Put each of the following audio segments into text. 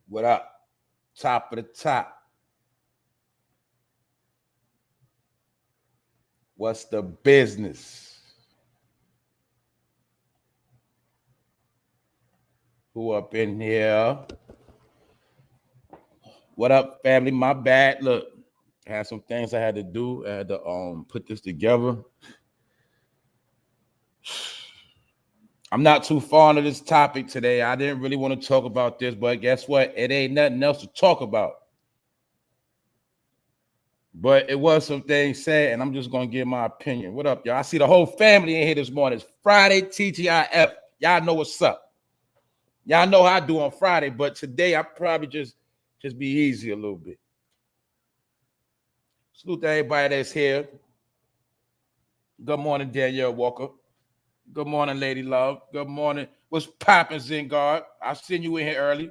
What up? Top of the top. What's the business? Who up in here? What up, family? My bad. Look, I had some things I had to do. I had to put this together. I'm not too fond of this topic today. I didn't really want to talk about this, but guess what? It ain't nothing else to talk about. But it was some things said, and I'm just gonna give my opinion. What up, y'all? I see the whole family in here this morning. It's Friday, TGIF. Y'all know what's up. Y'all know how I do on Friday, but today I probably just be easy a little bit. Salute to everybody that's here. Good morning, Danielle Walker. Good morning, Lady Love. Good morning. What's poppin', Zingard? I seen you in here early.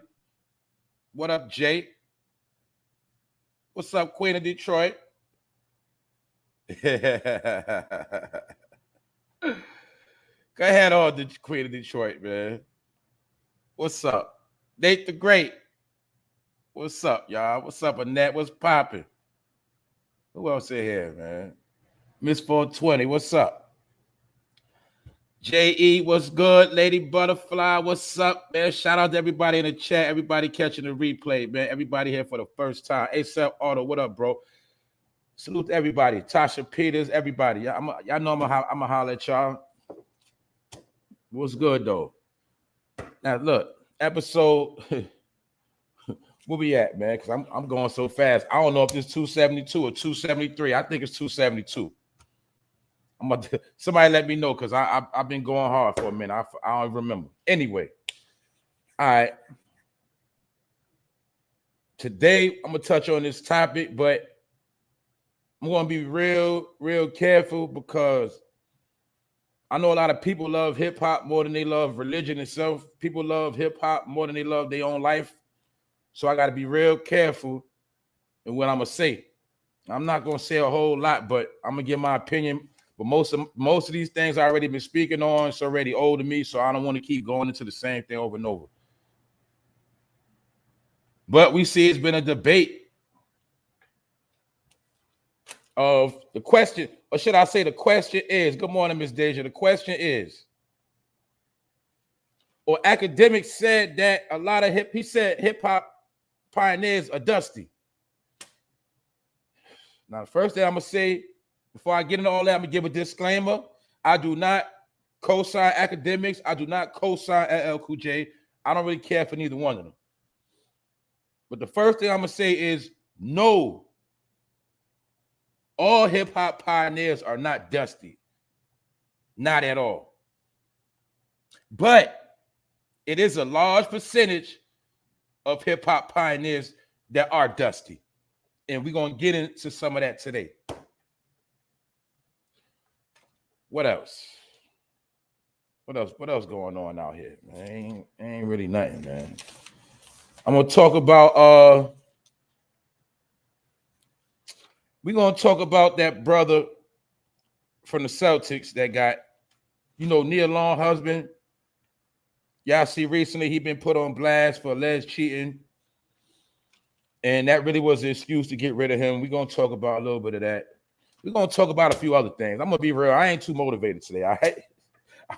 What up, Jay? What's up, Queen of Detroit? Go ahead on the Queen of Detroit, man. What's up? Nate the Great. What's up, y'all? What's up, Annette? What's poppin'? Who else in here, man? Miss 420, what's up? J.E., what's good? Lady Butterfly, what's up, man? Shout out to everybody in the chat, everybody catching the replay, man. Everybody here for the first time. ASAP Auto, what up, bro? Salute to everybody. Tasha Peters, everybody. Y'all know I'm going to holler at y'all. What's good, though? Now, look, episode... Where we at, man? Because I'm going so fast. I don't know if it's 272 or 273. I think it's 272. Somebody let me know because I've been going hard for a minute. I don't remember. Anyway, all right. Today I'm gonna touch on this topic, but I'm gonna be real careful because I know a lot of people love hip hop more than they love religion itself. People love hip hop more than they love their own life. So I got to be real careful in what I'm gonna say. I'm not gonna say a whole lot, but I'm gonna give my opinion. But most of these things I already been speaking on. It's already old to me, so I don't want to keep going into the same thing over and over. But we see it's been a debate of the question, or should I say the question is, good morning, Miss Deja. The question is, or Akademiks said that a lot of hip hop pioneers are dusty. Now, the first thing I'm gonna say, before I get into all that, I'm gonna give a disclaimer. I do not co-sign Akademiks. I do not co-sign llcoolj. I don't really care for neither one of them. But the first thing I'm gonna say is no. All hip-hop pioneers are not dusty. Not at all. But it is a large percentage of hip-hop pioneers that are dusty. And we're going to get into some of that today. What else? What else going on out here, man? Ain't really nothing, man. I'm going to talk about we're going to talk about that brother from the Celtics that got, Nia Long husband. Y'all see recently he been put on blast for alleged cheating. And that really was the excuse to get rid of him. We're going to talk about a little bit of that. We're going to talk about a few other things. I'm going to be real. I ain't too motivated today. I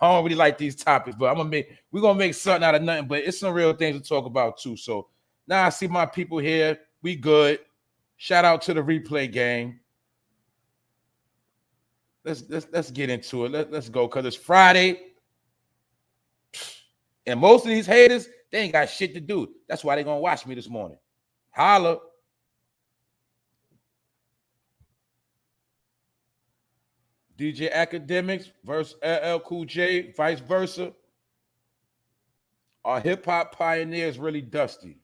don't really like these topics, but we're going to make something out of nothing. But it's some real things to talk about too. So now I see my people here. We good. Shout out to the replay gang. Let's get into it. Let's go because it's Friday. And most of these haters, they ain't got shit to do. That's why they going to watch me this morning. Holla. djakademiks versus llcoolj, vice versa. Are hip-hop pioneers really dusty?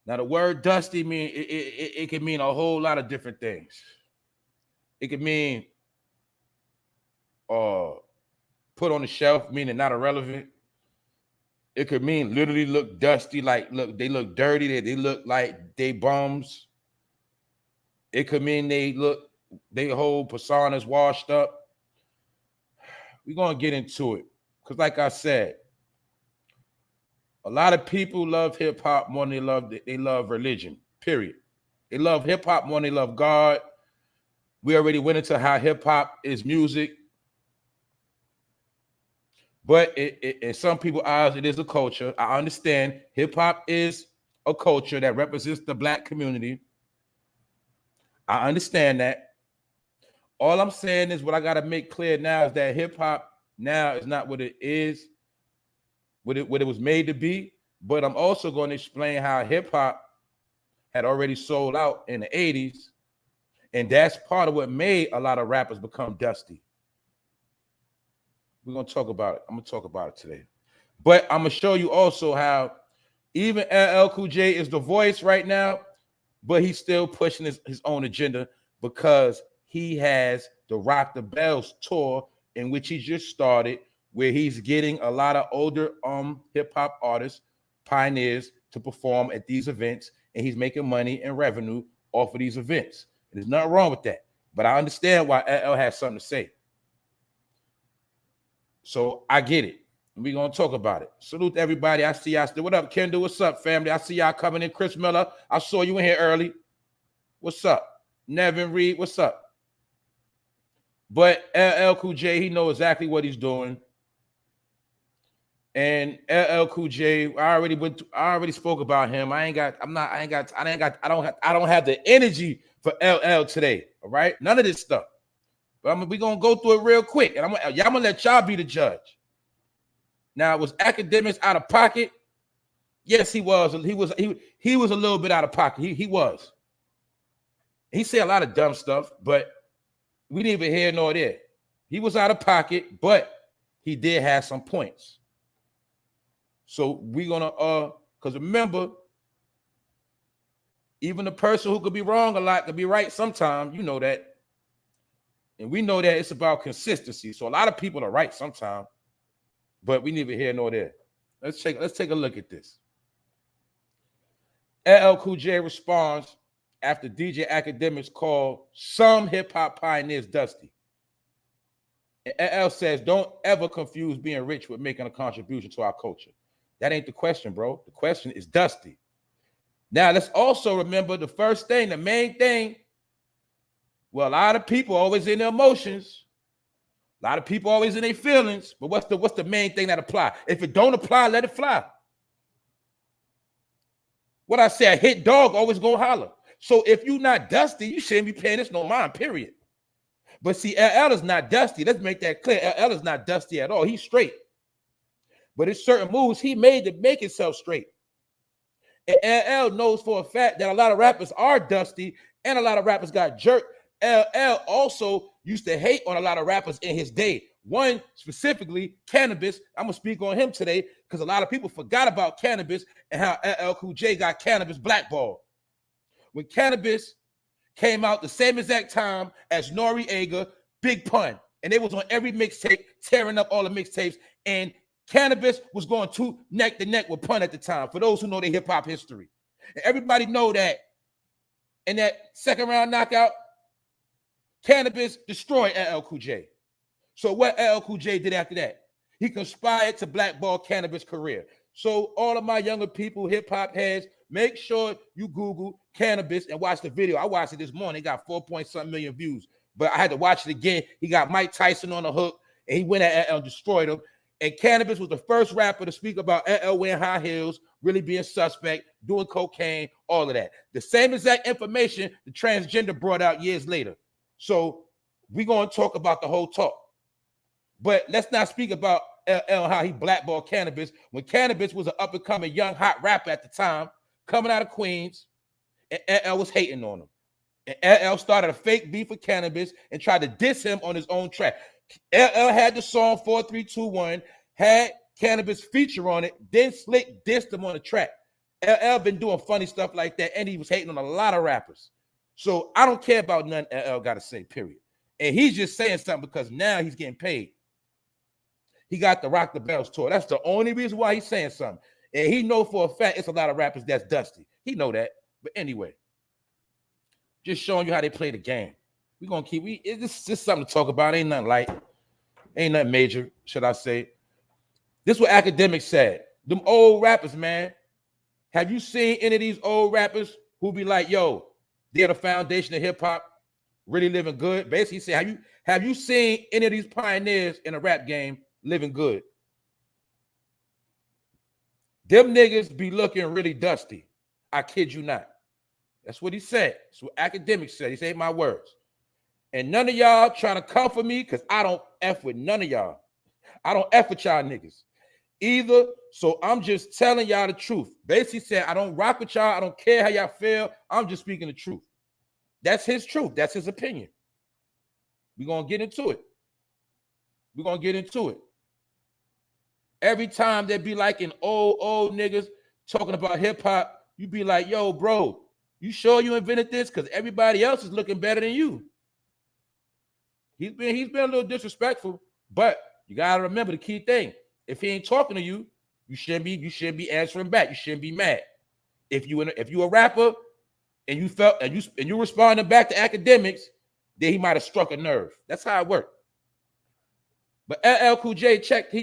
Now, the word dusty it can mean a whole lot of different things. It can mean put on the shelf, meaning not irrelevant. It could mean literally look dusty, like they look dirty, they look like they bums. It could mean they whole personas washed up. We're gonna get into it. Because like I said, A lot of people love hip hop more than they love religion. Period. They love hip hop more than they love God. We already went into how hip hop is music, but in some people's eyes, it is a culture. I understand hip hop is a culture that represents the black community. I understand that. All I'm saying is what I got to make clear now is that hip hop now is not what it is, what it was made to be. But I'm also going to explain how hip hop had already sold out in the 80s. And that's part of what made a lot of rappers become dusty. We're going to talk about it. I'm going to talk about it today. But I'm going to show you also how even llcoolj is the voice right now, but he's still pushing his own agenda because he has the Rock the Bells tour, in which he just started, where he's getting a lot of older hip-hop artists, pioneers, to perform at these events, and he's making money and revenue off of these events. There's nothing wrong with that, but I understand why LL has something to say. So I get it. We're going to talk about it. Salute to everybody. I see y'all still. What up, Kendall? What's up, family? I see y'all coming in. Chris Miller, I saw you in here early. What's up? Nevin Reed, what's up? But llcoolj, he knows exactly what he's doing. And llcoolj, I already spoke about him. I don't have the energy for LL today. All right, none of this stuff. But we're gonna go through it real quick, and I'm gonna let y'all be the judge. Now, was Akademiks out of pocket? Yes, he was. He was a little bit out of pocket. He was. He said a lot of dumb stuff, but we didn't even hear nor there. He was out of pocket, but he did have some points. So we're gonna because remember, even the person who could be wrong a lot could be right sometimes. You know that. And we know that it's about consistency. So a lot of people are right sometimes, but we neither here nor there. Let's take a look at this. llcoolj responds after DJ Akademiks called some hip-hop pioneers dusty. And LL says, don't ever confuse being rich with making a contribution to our culture. That ain't the question, bro. The question is dusty. Now, let's also remember the first thing, the main thing. Well, a lot of people always in their emotions. A lot of people always in their feelings. But what's the main thing that apply? If it don't apply, let it fly. What I say, a hit dog always gonna holler. So if you're not dusty, you shouldn't be paying this no mind, period. But see, LL is not dusty. Let's make that clear. LL is not dusty at all. He's straight. But it's certain moves he made to make himself straight. And LL knows for a fact that a lot of rappers are dusty and a lot of rappers got jerked. LL also used to hate on a lot of rappers in his day. One specifically, Cannabis. I'm gonna speak on him today because a lot of people forgot about Cannabis and how llcoolj got Cannabis blackballed. When Cannabis came out the same exact time as Noriega, Big Pun, and they was on every mixtape, tearing up all the mixtapes, and Cannabis was going neck to neck with Pun at the time, for those who know their hip-hop history. And everybody know that in that second round knockout, Cannabis destroyed llcoolj. So what llcoolj did after that? He conspired to blackball Cannabis' career. So all of my younger people, hip-hop heads, make sure you Google Cannabis and watch the video. I watched it this morning. It got 4-point-something million views. But I had to watch it again. He got Mike Tyson on the hook, and he went at LL and destroyed him. And Cannabis was the first rapper to speak about LL wearing high heels, really being suspect, doing cocaine, all of that. The same exact information the transgender brought out years later. So we're going to talk about the whole talk. But let's not speak about LL, how he blackballed Cannabis when Cannabis was an up-and-coming young hot rapper at the time, coming out of Queens, and LL was hating on him. And LL started a fake beef with Cannabis and tried to diss him on his own track. LL had the song 4321, had Cannabis feature on it, then Slick dissed him on the track. LL been doing funny stuff like that, and he was hating on a lot of rappers. So I don't care about nothing LL got to say, period. And he's just saying something because now he's getting paid. He got the Rock the Bells tour. That's the only reason why he's saying something. And he know for a fact it's a lot of rappers that's dusty. He know that. But anyway, just showing you how they play the game. We're going to keep, it's just something to talk about. Ain't nothing light. Ain't nothing major, should I say. This is what Akademiks said. Them old rappers, man. Have you seen any of these old rappers who be like, yo, they're the foundation of hip hop, really living good? Basically, say, have you seen any of these pioneers in a rap game living good? Them niggas be looking really dusty. I kid you not. That's what he said. That's what AKADEMIKS said. He said my words. And none of y'all trying to come for me because I don't F with none of y'all. I don't F with y'all niggas either. So I'm just telling y'all the truth. Basically said, I don't rock with y'all. I don't care how y'all feel. I'm just speaking the truth. That's his truth. That's his opinion. We're going to get into it. We're going to get into it. Every time there be like an old niggas talking about hip hop, you be like, yo, bro, you sure you invented this? Because everybody else is looking better than you. He's been a little disrespectful, but you gotta remember the key thing. If he ain't talking to you, you shouldn't be answering back. You shouldn't be mad. If you a rapper and you responding back to AKADEMIKS, then he might have struck a nerve. That's how it worked. But llcoolj checked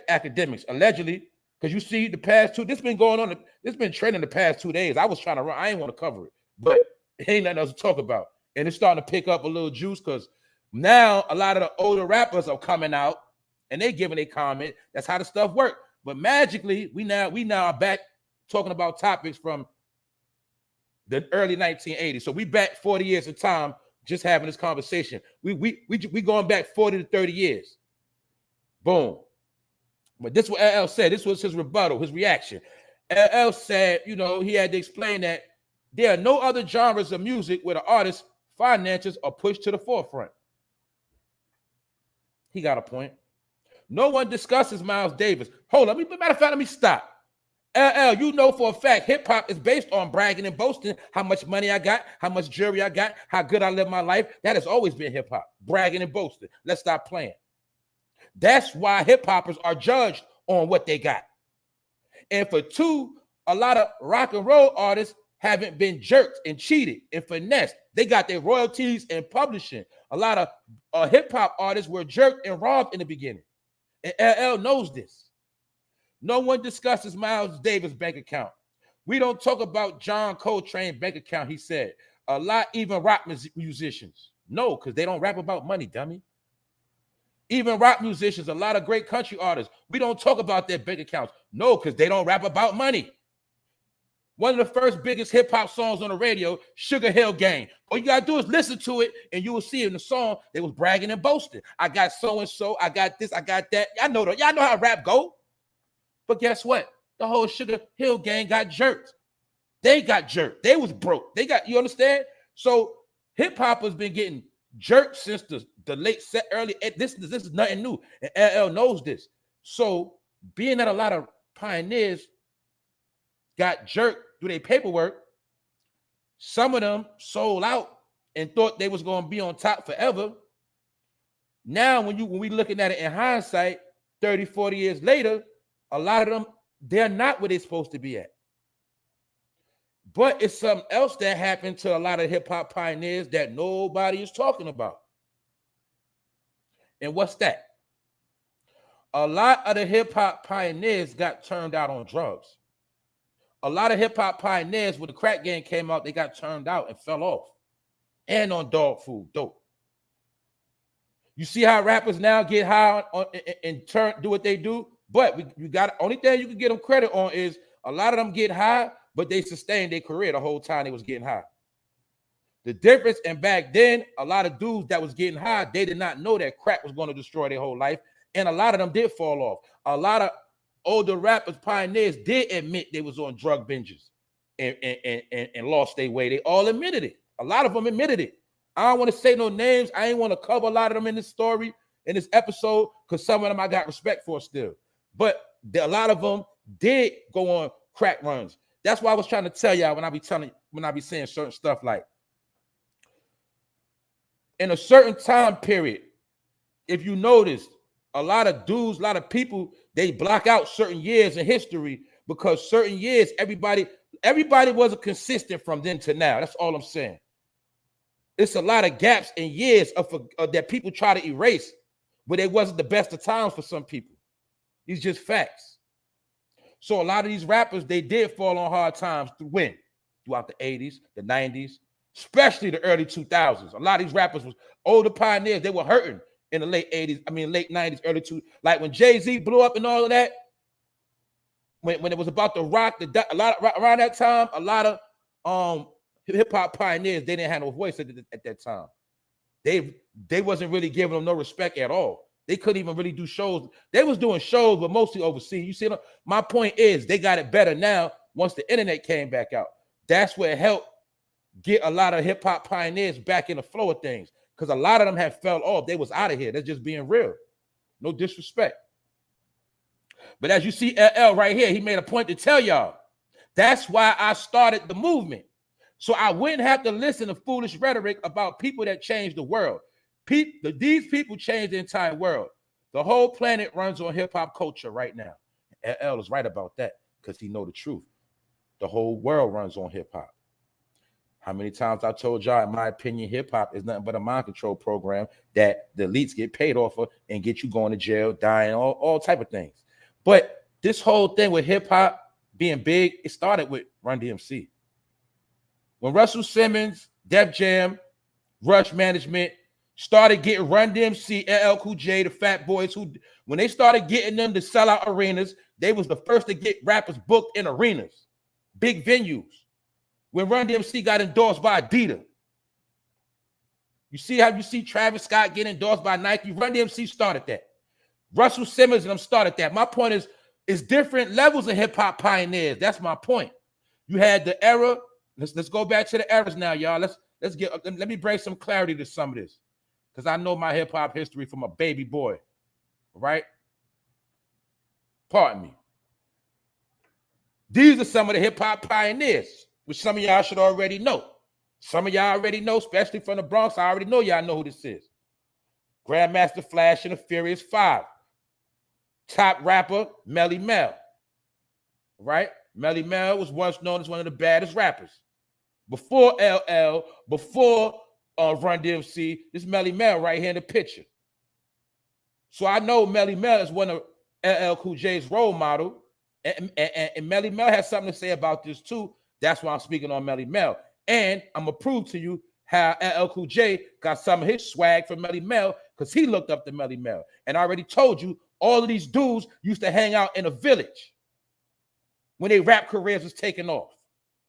AKADEMIKS allegedly, because you see the past two. This been going on. This been trending the past 2 days. I was trying to run. I ain't want to cover it, but it ain't nothing else to talk about. And it's starting to pick up a little juice because now a lot of the older rappers are coming out and they giving a comment. That's how the stuff works. But magically, we now are back talking about topics from the early 1980s. So we back 40 years in time just having this conversation. We going back 40 to 30 years. Boom. But this is what LL said. This was his rebuttal, his reaction. LL said, you know, he had to explain that there are no other genres of music where the artist's finances are pushed to the forefront. He got a point. No one discusses Miles Davis. Hold on. Matter of fact, let me stop. LL, you know for a fact, hip-hop is based on bragging and boasting how much money I got, how much jewelry I got, how good I live my life. That has always been hip-hop, bragging and boasting. Let's stop playing. That's why hip-hoppers are judged on what they got. And for two, a lot of rock and roll artists haven't been jerked and cheated and finessed. They got their royalties and publishing. A lot of hip-hop artists were jerked and robbed in the beginning. And LL knows this. No one discusses Miles Davis' bank account. We don't talk about John Coltrane's bank account, he said. A lot, even rock musicians. No, because they don't rap about money, dummy. Even rock musicians, a lot of great country artists, we don't talk about their bank accounts. No, because they don't rap about money. One of the first biggest hip-hop songs on the radio, Sugar Hill Gang. All you got to do is listen to it, and you will see in the song, they was bragging and boasting. I got so-and-so, I got this, I got that. Y'all know how rap go. But guess what? The whole Sugar Hill Gang got jerked. They got jerked. They was broke. You understand? So hip-hop has been getting jerked since the late early. This is nothing new. And LL knows this. So being that a lot of pioneers got jerked through their paperwork, some of them sold out and thought they was going to be on top forever. Now, when we looking at it in hindsight, 30, 40 years later, a lot of them, they're not where they're supposed to be at. But it's something else that happened to a lot of hip-hop pioneers that nobody is talking about. And what's that? A lot of the hip-hop pioneers got turned out on drugs. A lot of hip-hop pioneers, when the crack game came out, they got turned out and fell off. And on dog food, dope. You see how rappers now get high and do what they do? But you got only thing you can get them credit on is a lot of them get high, but they sustained their career the whole time they was getting high. The difference, and back then, a lot of dudes that was getting high, they did not know that crack was going to destroy their whole life. And a lot of them did fall off. A lot of older rappers, pioneers, did admit they was on drug binges and lost their way. They all admitted it. A lot of them admitted it. I don't want to say no names. I ain't want to cover a lot of them in this story, in this episode, because some of them I got respect for still. But a lot of them did go on crack runs. That's why I was trying to tell y'all when I be saying certain stuff like, in a certain time period, if you notice, a lot of dudes, a lot of people, they block out certain years in history because certain years, everybody wasn't consistent from then to now. That's all I'm saying. It's a lot of gaps in years that people try to erase, but it wasn't the best of times for some people. These just facts. So a lot of these rappers, they did fall on hard times throughout the 80s, the 90s, especially the early 2000s. A lot of these rappers was older pioneers. They were hurting in the late 80s, late 90s, early 2000s. Like when Jay-Z blew up and all of that, when it was about the rock, around that time, a lot of hip-hop pioneers, they didn't have no voice at that time. They wasn't really giving them no respect at all. They couldn't even really do shows. They was doing shows, but mostly overseas. You see, my point is they got it better now once the internet came back out. That's where it helped get a lot of hip-hop pioneers back in the flow of things, because a lot of them had fell off. They was out of here. That's just being real. No disrespect. But as you see LL right here, he made a point to tell y'all, that's why I started the movement. So I wouldn't have to listen to foolish rhetoric about people that changed the world. These people changed the entire world. The whole planet runs on hip-hop culture right now. LL is right about that because he know the truth. The whole world runs on hip-hop. How many times I told y'all, in my opinion, hip-hop is nothing but a mind control program that the elites get paid off of and get you going to jail, dying, all type of things. But this whole thing with hip-hop being big, it started with Run DMC. When Russell Simmons, Def Jam, Rush Management started getting Run DMC, llcoolj, the Fat Boys, when they started getting them to sell out arenas, they was the first to get rappers booked in arenas, big venues. When Run DMC got endorsed by Adidas, you see how you see Travis Scott getting endorsed by Nike? Run DMC started that. Russell Simmons and them started that. My point is, it's different levels of hip-hop pioneers. That's my point. You had the era. Let's go back to the eras now, y'all. Let me bring some clarity to some of this, because I know my hip-hop history from a baby boy. All right? Pardon me. These are some of the hip-hop pioneers, which some of y'all should already know. Some of y'all already know, especially from the Bronx. I already know y'all know who this is. Grandmaster Flash and the Furious 5. Top rapper, Melly Mel. Right? Melly Mel was once known as one of the baddest rappers. Before LL, before Run DMC, this Melly Mel right here in the picture. So I know Melly Mel is one of llcoolj role model, and Melly Mel has something to say about this too. That's why I'm speaking on Melly Mel. And I'm going to prove to you how llcoolj got some of his swag from Melly Mel, because he looked up to Melly Mel. And I already told you, all of these dudes used to hang out in a village when their rap careers was taking off.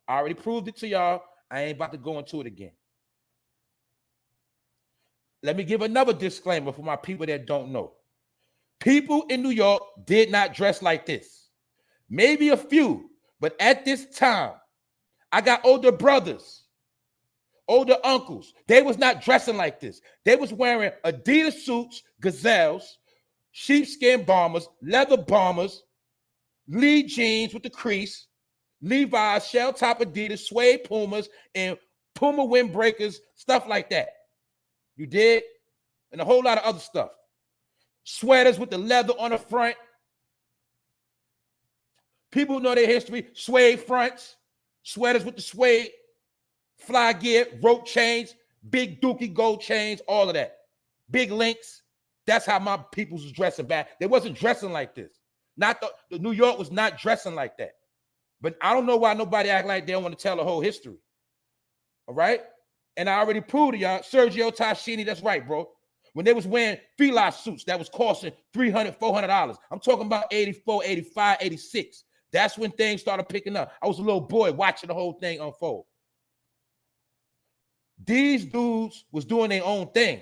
I already proved it to y'all. I ain't about to go into it again. Let me give another disclaimer for my people that don't know. People in New York did not dress like this. Maybe a few, but at this time, I got older brothers, older uncles. They was not dressing like this. They was wearing Adidas suits, Gazelles, sheepskin bombers, leather bombers, Lee jeans with the crease, Levi's, shell top Adidas, suede Pumas, and Puma windbreakers, stuff like that. You did? And a whole lot of other stuff. Sweaters with the leather on the front. People who know their history, suede fronts, sweaters with the suede, fly gear, rope chains, big dookie gold chains, all of that. Big links. That's how my people was dressing back. They wasn't dressing like this. Not the New York was not dressing like that. But I don't know why nobody act like they don't want to tell the whole history. All right? And I already proved to y'all, Sergio Tashini, that's right, bro. When they was wearing Fila suits that was costing $300, $400. I'm talking about 84, 85, 86. That's when things started picking up. I was a little boy watching the whole thing unfold. These dudes was doing their own thing.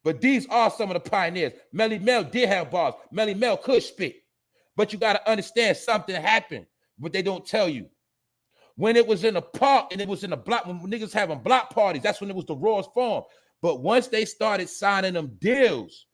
But these are some of the pioneers. Melly Mel did have bars. Melly Mel could spit. But you got to understand something happened, but they don't tell you. When it was in a park and it was in a block, when niggas having block parties, that's when it was the rawest form. But once they started signing them deals,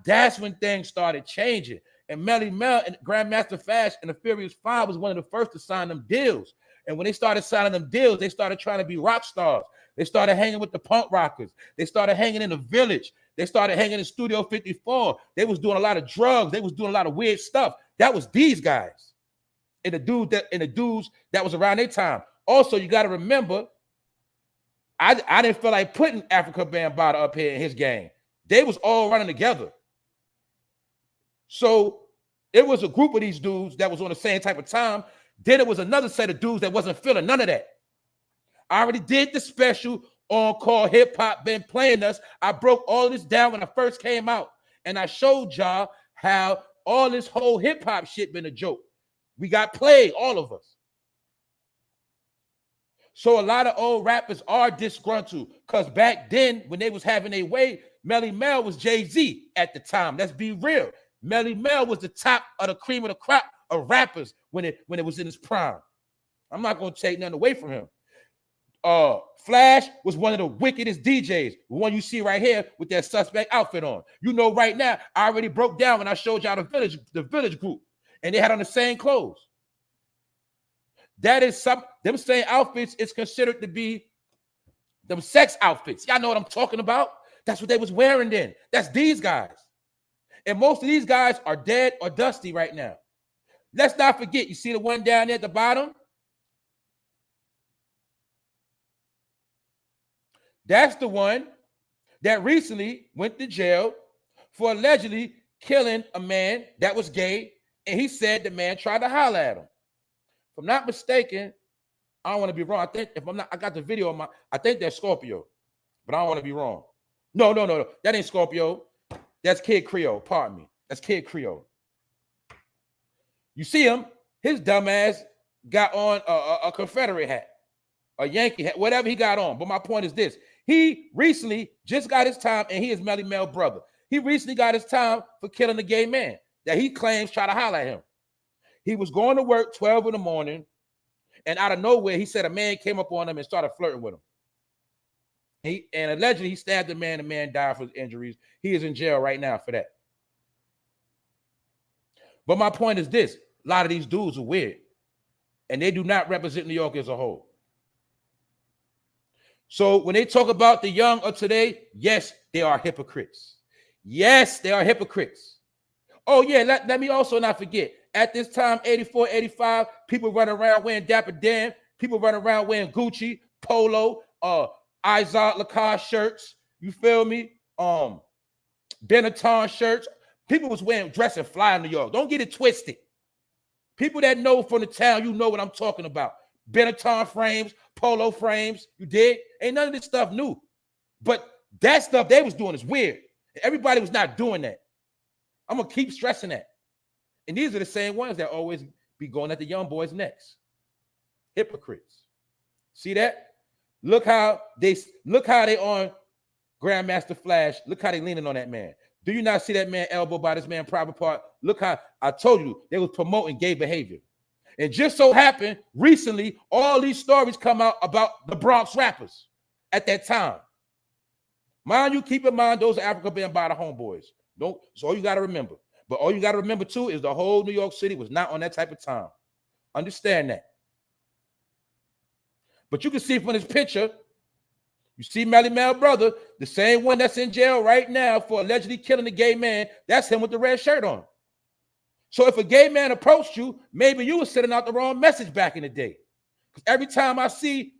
that's when things started changing. And Melly Mel and Grandmaster Flash and the Furious 5 was one of the first to sign them deals. And when they started signing them deals, they started trying to be rock stars. They started hanging with the punk rockers. They started hanging in the village. They started hanging in Studio 54. They was doing a lot of drugs. They was doing a lot of weird stuff. That was these guys. And the dudes that was around their time. Also, you got to remember, I didn't feel like putting Africa Bambaataa up here in his game. They was all running together. So It was a group of these dudes that was on the same type of time. Then it was another set of dudes that wasn't feeling none of that. I already did the special on called Hip Hop Been Playing Us. I broke all this down when I first came out. And I showed y'all how all this whole hip hop shit been a joke. We got played, all of us. So a lot of old rappers are disgruntled because back then, when they was having their way, Melly Mel was Jay-Z at the time. Let's be real. Melly Mel was the top of the cream of the crop of rappers when it was in his prime. I'm not going to take nothing away from him. Flash was one of the wickedest DJs, the one you see right here with that suspect outfit on. You know, right now, I already broke down when I showed y'all the village group, and they had on the same clothes. That is them same outfits is considered to be them sex outfits. Y'all know what I'm talking about? That's what they was wearing then. That's these guys. And most of these guys are dead or dusty right now. Let's not forget, you see the one down there at the bottom? That's the one that recently went to jail for allegedly killing a man that was gay, and he said the man tried to holler at him. If I'm not mistaken, I don't want to be wrong. I think if I'm not, I got the video on I think that's Scorpio, but I don't want to be wrong. No. That ain't Scorpio. That's Kid Creole. Pardon me. That's Kid Creole. You see him, his dumb ass got on a Confederate hat, a Yankee hat, whatever he got on. But my point is this. He recently just got his time, and he is Melly Mel brother. He recently got his time for killing a gay man that he claims tried to holler at him. He was going to work 12 in the morning, and out of nowhere, he said a man came up on him and started flirting with him. And allegedly, he stabbed the man. The man died from his injuries. He is in jail right now for that. But my point is this. A lot of these dudes are weird, and they do not represent New York as a whole. So when they talk about the young of today, yes, they are hypocrites. Yes, they are hypocrites. Oh, yeah, let me also not forget. At this time, 84, 85, people running around wearing Dapper Dan. People running around wearing Gucci, Polo, Izod Lacoste shirts. You feel me? Benetton shirts. People was dressing fly in New York. Don't get it twisted. People that know from the town, you know what I'm talking about. Benetton frames, Polo frames, you dig? Ain't none of this stuff new. But that stuff they was doing is weird. Everybody was not doing that. I'm going to keep stressing that. And these are the same ones that always be going at the young boys' necks. Hypocrites. See that? Look how they on Grandmaster Flash. Look how they leaning on that man. Do you not see that man elbow by this man private part? Look how I told you they was promoting gay behavior. And just so happened, recently, all these stories come out about the Bronx rappers at that time. Mind you, keep in mind, those are Africa been by the homeboys. Don't, so all you got to remember. But all you got to remember, too, is the whole New York City was not on that type of time. Understand that. But you can see from this picture, you see Melly Mel brother, the same one that's in jail right now for allegedly killing a gay man, that's him with the red shirt on. So if a gay man approached you, maybe you were sending out the wrong message back in the day. Because every time I see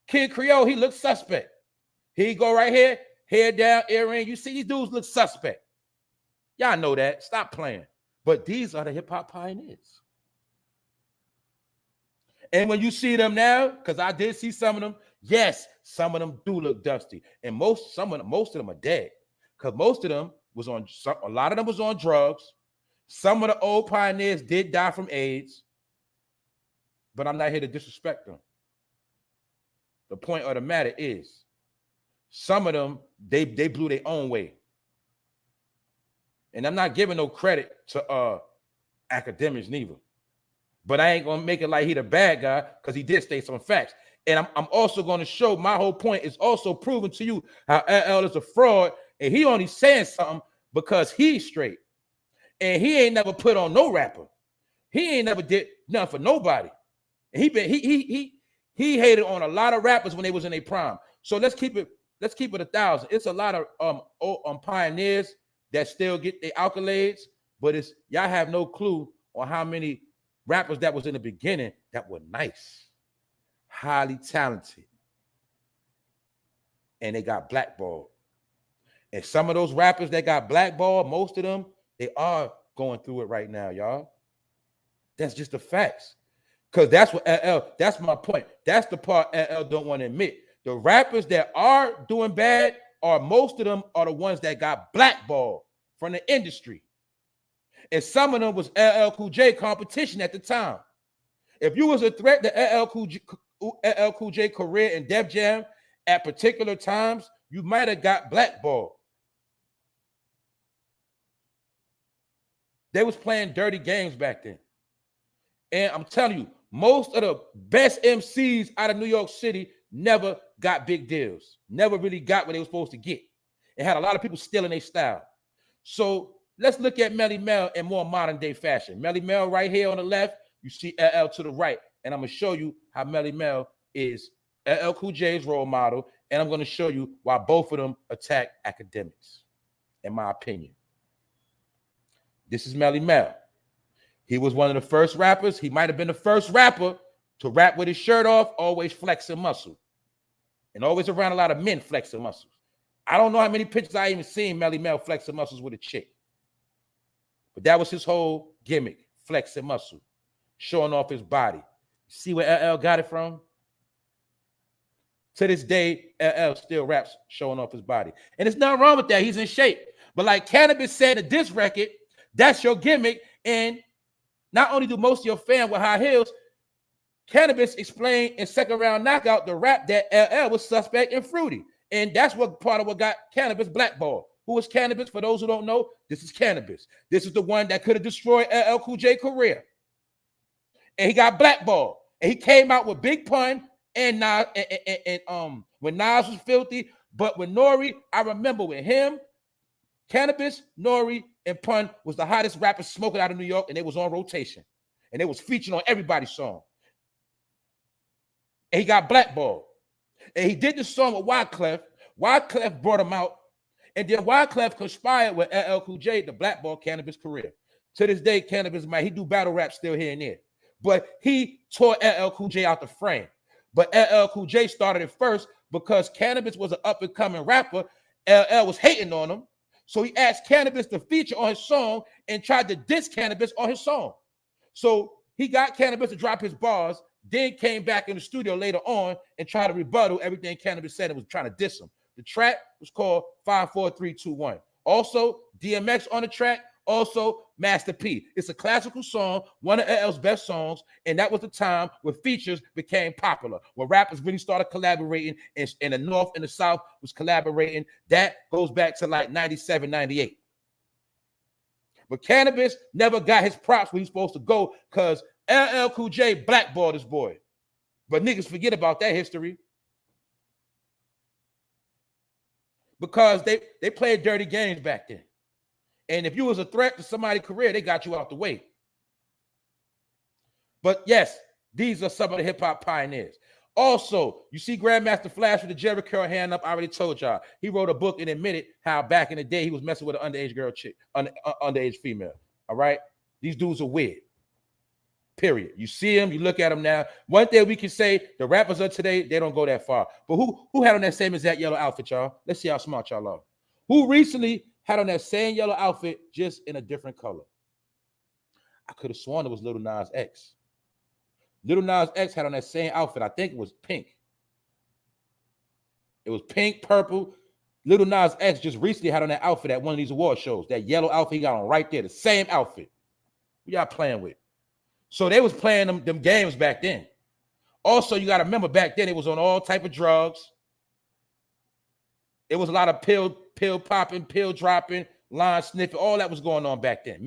Kid Creole, he looks suspect. Here you go right here, head down, earring. You see these dudes look suspect. Y'all know that. Stop playing. But these are the hip-hop pioneers. And when you see them now, because I did see some of them, yes, some of them do look dusty. And most of them are dead. Because most of them was on, a lot of them was on drugs. Some of the old pioneers did die from AIDS, but I'm not here to disrespect them. The point of the matter is, some of them, they blew their own way. And I'm not giving no credit to academics neither. But I ain't going to make it like he the bad guy because he did state some facts. And I'm also going to show my whole point is also proving to you how LL is a fraud, and he only saying something because he's straight. And he ain't never put on no rapper. He ain't never did nothing for nobody. And he hated on a lot of rappers when they was in their prime. So let's keep it 1,000. It's a lot of pioneers that still get their accolades, but it's y'all have no clue on how many rappers that was in the beginning that were nice, highly talented, and they got blackballed. And some of those rappers that got blackballed, most of them, they are going through it right now, y'all. That's just the facts. Because that's what that's my point. That's the part LL don't want to admit. The rappers that are doing bad are most of them are the ones that got blackballed from the industry. And some of them was LL Cool J competition at the time. If you was a threat to LL Cool J career in Def Jam at particular times, you might have got blackballed. They was playing dirty games back then. And I'm telling you, most of the best MCs out of New York City never got big deals, never really got what they were supposed to get. It had a lot of people stealing their style. So let's look at Melly Mel in more modern day fashion. Melly Mel right here on the left, you see LL to the right. And I'm going to show you how Melly Mel is LL Cool J's role model. And I'm going to show you why both of them attack academics, in my opinion. This is Melly Mel. He was one of the first rappers. He might have been the first rapper to rap with his shirt off, always flexing muscle. And always around a lot of men flexing muscles. I don't know how many pictures I even seen Melly Mel flexing muscles with a chick. But that was his whole gimmick, flexing muscle, showing off his body. See where LL got it from? To this day, LL still raps showing off his body. And there's nothing wrong with that. He's in shape. But like Cannabis said in this record, that's your gimmick. And not only do most of your fans with high heels, Cannabis explained in Second Round Knockout the rap that LL was suspect and fruity. And that's what part of what got Cannabis blackballed. Who is Cannabis? For those who don't know, this is Cannabis. This is the one that could have destroyed LL Cool J career. And he got blackballed. And he came out with Big Pun and Nas, when Nas was filthy. But with Nori, I remember with him, Cannabis, Nori, and Pun was the hottest rappers smoking out of New York, and they was on rotation. And they was featured on everybody's song. And he got blackballed. And he did the song with Wyclef. Wyclef brought him out. And then Wyclef conspired with LL Cool J to blackball Cannabis' career. To this day, Cannabis he do battle rap still here and there. But he tore LL Cool J out the frame. But LL Cool J started it first because Cannabis was an up-and-coming rapper. LL was hating on him. So he asked Cannabis to feature on his song and tried to diss Cannabis on his song. So he got Cannabis to drop his bars, then came back in the studio later on and tried to rebuttal everything Cannabis said and was trying to diss him. The track was called 5, 4, 3, 2, 1. Also, DMX on the track. Also, Master P. It's a classical song, one of LL's best songs, and that was the time when features became popular, when rappers really started collaborating, and in the North and the South was collaborating. That goes back to like 97, 98. But Cannabis never got his props where he's supposed to go because LL Cool J blackballed this boy. But niggas forget about that history. Because they played dirty games back then. And if you was a threat to somebody's career, they got you out the way. But yes, these are some of the hip-hop pioneers. Also, you see Grandmaster Flash with the Jerry Curl hand up. I already told y'all. He wrote a book and admitted how back in the day he was messing with an underage girl chick, underage female. All right? These dudes are weird. Period. You see them, you look at them now. One thing we can say, the rappers of today, they don't go that far. But who had on that same exact yellow outfit, y'all? Let's see how smart y'all are. Who recently had on that same yellow outfit, just in a different color? I could have sworn it was Lil Nas X. Lil Nas X had on that same outfit. I think it was pink. It was pink, purple. Lil Nas X just recently had on that outfit at one of these award shows. That yellow outfit he got on right there, the same outfit. Who y'all playing with? So they was playing them games back then. Also, you got to remember back then it was on all type of drugs. It was a lot of pill popping, pill dropping, line sniffing. All that was going on back then.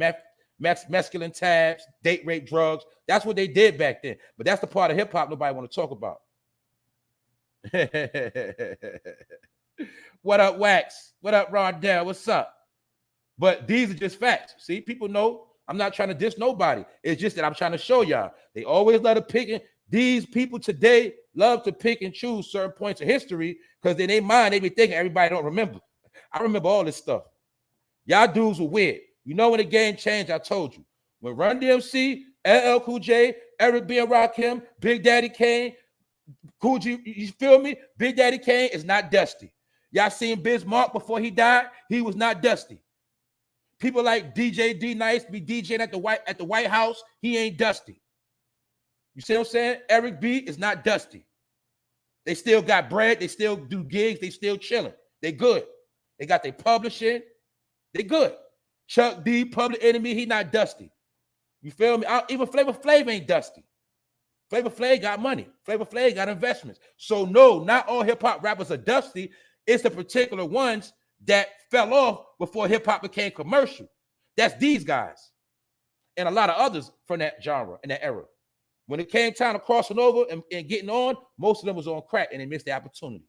Mescaline tabs, date rape, drugs. That's what they did back then. But that's the part of hip hop nobody want to talk about. What up, Wax? What up, Rondell? What's up? But these are just facts. See, people know I'm not trying to diss nobody. It's just that I'm trying to show y'all. They always love to pick. These people today love to pick and choose certain points of history because in their mind, they be thinking everybody don't remember. I remember all this stuff. Y'all dudes were weird. You know when the game changed, I told you. When Run DMC, LL Cool J, Eric B. and Rakim, Big Daddy Kane, Cool G, you feel me? Big Daddy Kane is not Dusty. Y'all seen Biz Mark before he died? He was not Dusty. People like DJ D Nice be DJing at the White House. He ain't dusty. You see what I'm saying? Eric B is not dusty. They still got bread. They still do gigs. They still chilling. They good. They got their publishing. They good. Chuck D, Public Enemy, he not dusty. You feel me? Even Flavor Flav ain't dusty. Flavor Flav got money. Flavor Flav got investments. So no, not all hip-hop rappers are dusty. It's the particular ones that fell off before hip-hop became commercial. That's these guys. And a lot of others from that genre and that era. When it came time to crossing over and getting on, most of them was on crack and they missed the opportunity.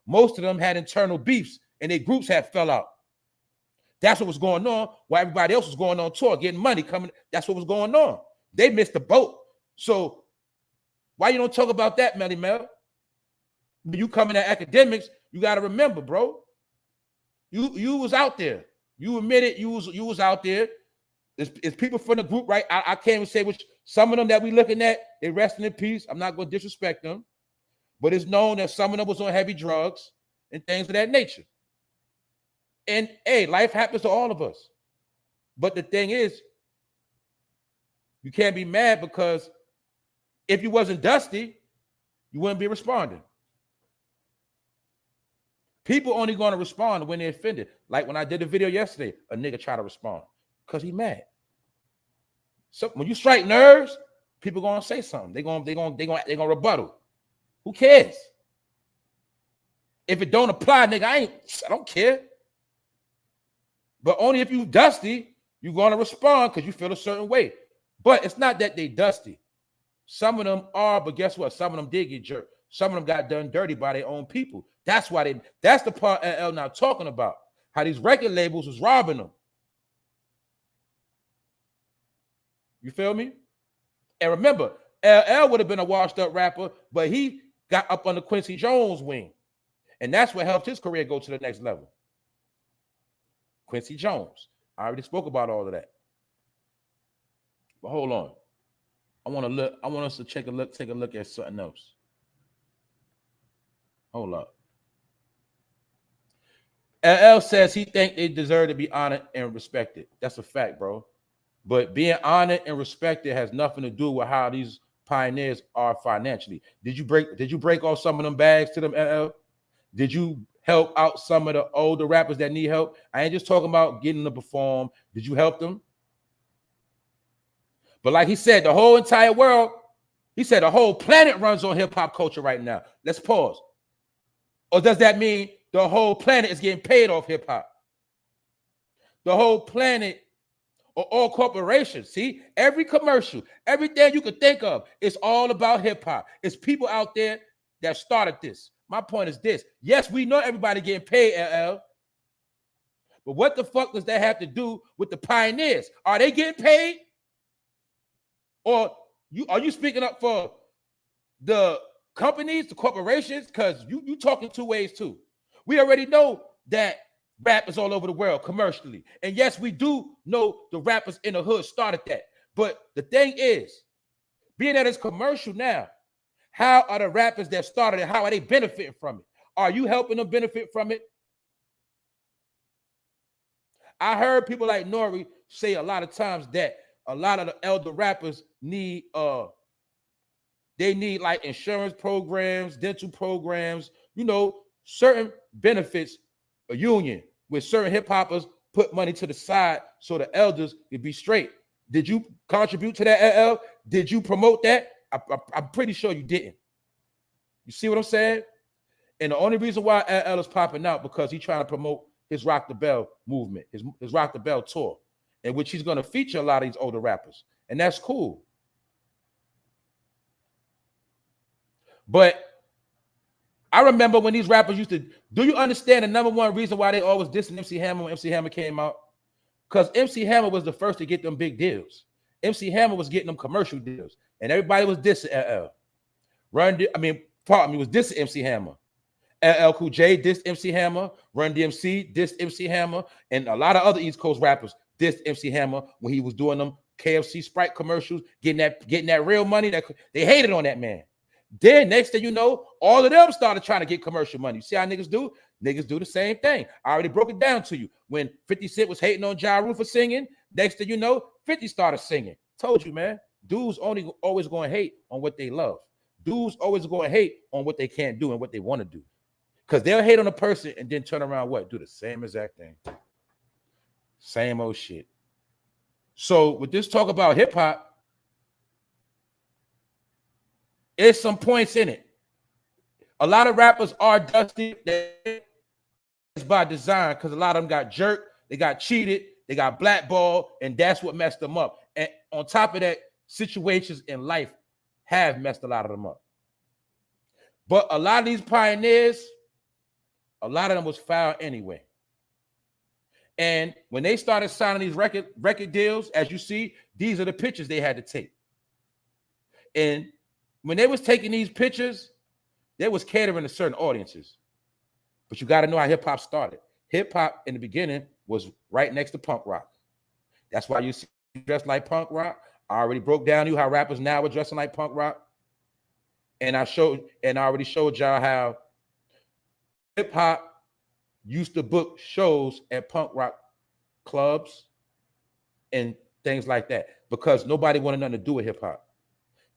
Most of them had internal beefs and their groups had fell out. That's what was going on while everybody else was going on tour, getting money coming. That's what was going on. They missed the boat. So why you don't talk about that, Melly Mel? When you coming at academics, you got to remember, bro. You was out there. You admitted you was out there. It's people from the group, right? I can't even say which. Some of them that we looking at, they resting in peace. I'm not going to disrespect them, but it's known that some of them was on heavy drugs and things of that nature. And hey, life happens to all of us. But the thing is, you can't be mad because if you wasn't dusty, you wouldn't be responding. People only going to respond when they're offended. Like when I did the video yesterday, a nigga try to respond because he mad. So when you strike nerves, people gonna say something. They gonna rebuttal. Who cares? If it don't apply, nigga, I don't care. But only if you dusty, you're gonna respond because you feel a certain way. But it's not that they dusty. Some of them are, but guess what? Some of them did get jerked. Some of them got done dirty by their own people. That's why that's the part LL now talking about. How these record labels was robbing them. You feel me? And remember, LL would have been a washed up rapper, but he got up under Quincy Jones' wing. And that's what helped his career go to the next level. Quincy Jones. I already spoke about all of that. But hold on. I want us to take a look at something else. Hold up. LL says he think they deserve to be honored and respected. That's a fact, bro. But being honored and respected has nothing to do with how these pioneers are financially. Did you break off some of them bags to them, LL? Did you help out some of the older rappers that need help? I ain't just talking about getting them to perform. Did you help them? But like he said, the whole entire world, he said the whole planet runs on hip-hop culture right now. Let's pause. Or does that mean the whole planet is getting paid off hip-hop? The whole planet or all corporations, see, every commercial, everything you could think of, it's all about hip-hop. It's people out there that started this. My point is this. Yes, we know everybody getting paid, LL. But what the fuck does that have to do with the pioneers? Are they getting paid? Or are you speaking up for the companies, the corporations? Because you talking two ways too. We already know that rap is all over the world commercially. And yes, we do know the rappers in the hood started that. But the thing is, being that it's commercial now, how are the rappers that started it, how are they benefiting from it? Are you helping them benefit from it? I heard people like Nori say a lot of times that a lot of the elder rappers need they need like insurance programs, dental programs, you know, certain benefits, a union where certain hip hoppers put money to the side so the elders could be straight. Did you contribute to that, LL? Did you promote that? I'm pretty sure you didn't. You see what I'm saying? And the only reason why LL is popping out because he's trying to promote his Rock the Bell movement, his Rock the Bell tour, in which he's going to feature a lot of these older rappers. And that's cool. But I remember when these rappers used to, do you understand the number one reason why they always dissing MC Hammer when MC Hammer came out? Because MC Hammer was the first to get them big deals. MC Hammer was getting them commercial deals. And everybody was dissing LL. Was dissing MC Hammer. llcoolj dissed MC Hammer. Run DMC dissed MC Hammer. And a lot of other East Coast rappers dissed MC Hammer when he was doing them KFC Sprite commercials, getting that real money. That they hated on that man. Then next thing you know, all of them started trying to get commercial money. You see how niggas do? Niggas do the same thing. I already broke it down to you. When 50 Cent was hating on Ja Rule for singing, next thing you know, 50 started singing. Told you, man. Dudes always going to hate on what they love. Dudes always going to hate on what they can't do and what they want to do. Because they'll hate on a person and then turn around what? Do the same exact thing. Same old shit. So with this talk about hip hop, there's some points in it. A lot of rappers are dusty. It's by design because a lot of them got jerked, they got cheated, they got blackballed, and that's what messed them up. And on top of that, situations in life have messed a lot of them up. But a lot of these pioneers, a lot of them was foul anyway. And when they started signing these record deals, as you see, these are the pictures they had to take. And when they was taking these pictures, they was catering to certain audiences. But you got to know how hip-hop started. Hip-hop in the beginning was right next to punk rock. That's why you see dressed like punk rock. I already broke down to you how rappers now are dressing like punk rock. And I already showed y'all how hip-hop used to book shows at punk rock clubs and things like that because nobody wanted nothing to do with hip-hop.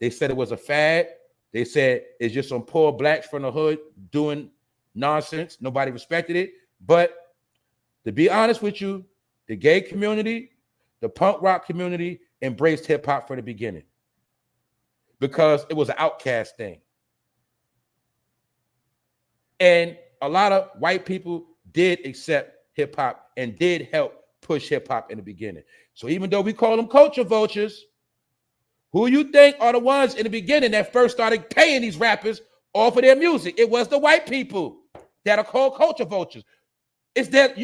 They said it was a fad. They said it's just some poor blacks from the hood doing nonsense. Nobody respected it. But to be honest with you, the gay community, the punk rock community embraced hip-hop from the beginning because it was an outcast thing. And a lot of white people did accept hip-hop and did help push hip-hop in the beginning. So even though we call them culture vultures, who you think are the ones in the beginning that first started paying these rappers off of their music? It was the white people that are called culture vultures. It's that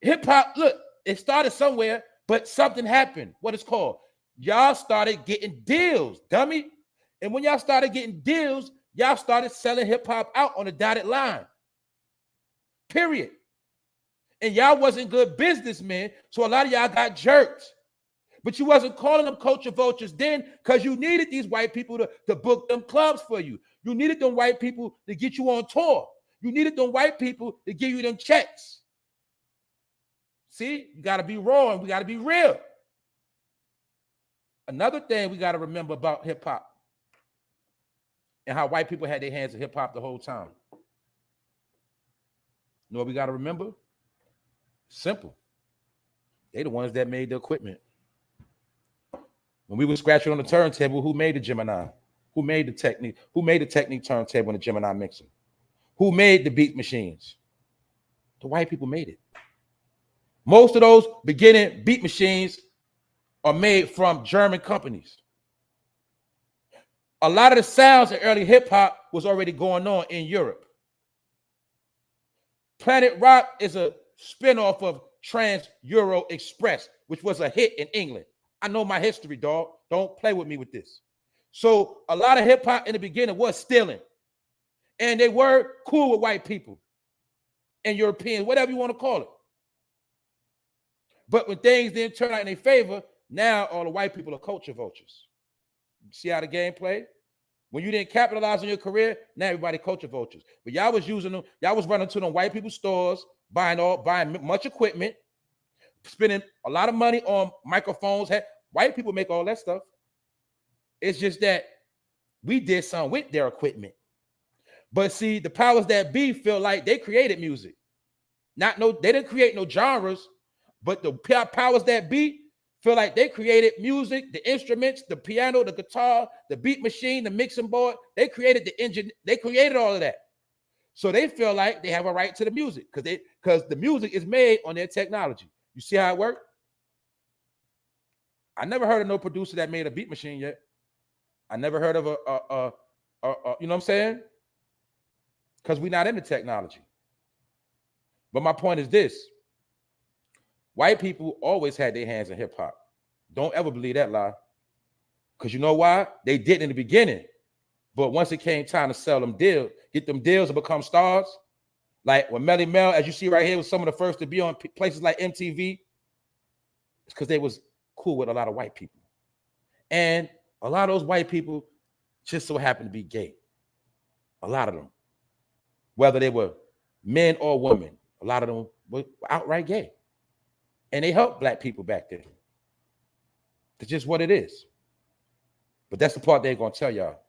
hip-hop, look, it started somewhere, but something happened. What it's called? Y'all started getting deals, dummy. And when y'all started getting deals, y'all started selling hip-hop out on the dotted line. Period. And y'all wasn't good businessmen, so a lot of y'all got jerked. But you wasn't calling them culture vultures then because you needed these white people to book them clubs for you. You needed them white people to get you on tour. You needed them white people to give you them checks. See, you got to be raw and we got to be real. Another thing we got to remember about hip-hop and how white people had their hands in hip-hop the whole time. You know what we got to remember? Simple. They the ones that made the equipment. When we were scratching on the turntable, who made the Gemini? Who made the Technique? Who made the Technique turntable and the Gemini mixer? Who made the beat machines? The white people made it. Most of those beginning beat machines are made from German companies. A lot of the sounds in early hip-hop was already going on in Europe. Planet Rock is a spinoff of Trans Euro Express, which was a hit in England. I know my history, dog. Don't play with me with this. So a lot of hip-hop in the beginning was stealing. And they were cool with white people and Europeans, whatever you want to call it. But when things didn't turn out in their favor, now all the white people are culture vultures. See how the game played? When you didn't capitalize on your career, now everybody culture vultures. But y'all was using them, y'all was running to them white people stores, buying much equipment, spending a lot of money on microphones. White people make all that stuff. It's just that we did something with their equipment. But see, the powers that be feel like they created music. They didn't create no genres, but the powers that be feel like they created music, the instruments, the piano, the guitar, the beat machine, the mixing board. They created the engine. They created all of that. So they feel like they have a right to the music because the music is made on their technology. You see how it works? I never heard of no producer that made a beat machine yet. I never heard of you know what I'm saying? Because we're not into technology. But my point is this. White people always had their hands in hip-hop. Don't ever believe that lie. Because you know why? They did in the beginning. But once it came time to sell them deals, get them deals and become stars, like when Melly Mel, as you see right here, was some of the first to be on places like MTV, it's because they was cool with a lot of white people. And a lot of those white people just so happen to be gay. A lot of them, whether they were men or women, a lot of them were outright gay. And they helped black people back then. It's just what it is. But that's the part they ain't gonna tell y'all.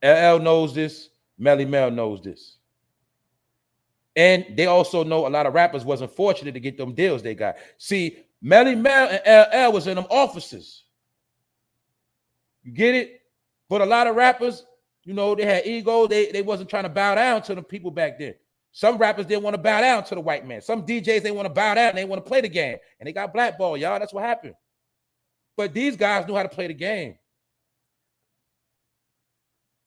LL knows this, Melly Mel knows this. And they also know a lot of rappers wasn't fortunate to get them deals they got. See, Melly Mel and LL was in them offices. You get it? But a lot of rappers, you know, they had ego. They wasn't trying to bow down to the people back then. Some rappers didn't want to bow down to the white man. Some DJs, they want to bow down. They want to play the game. And they got blackballed, y'all. That's what happened. But these guys knew how to play the game.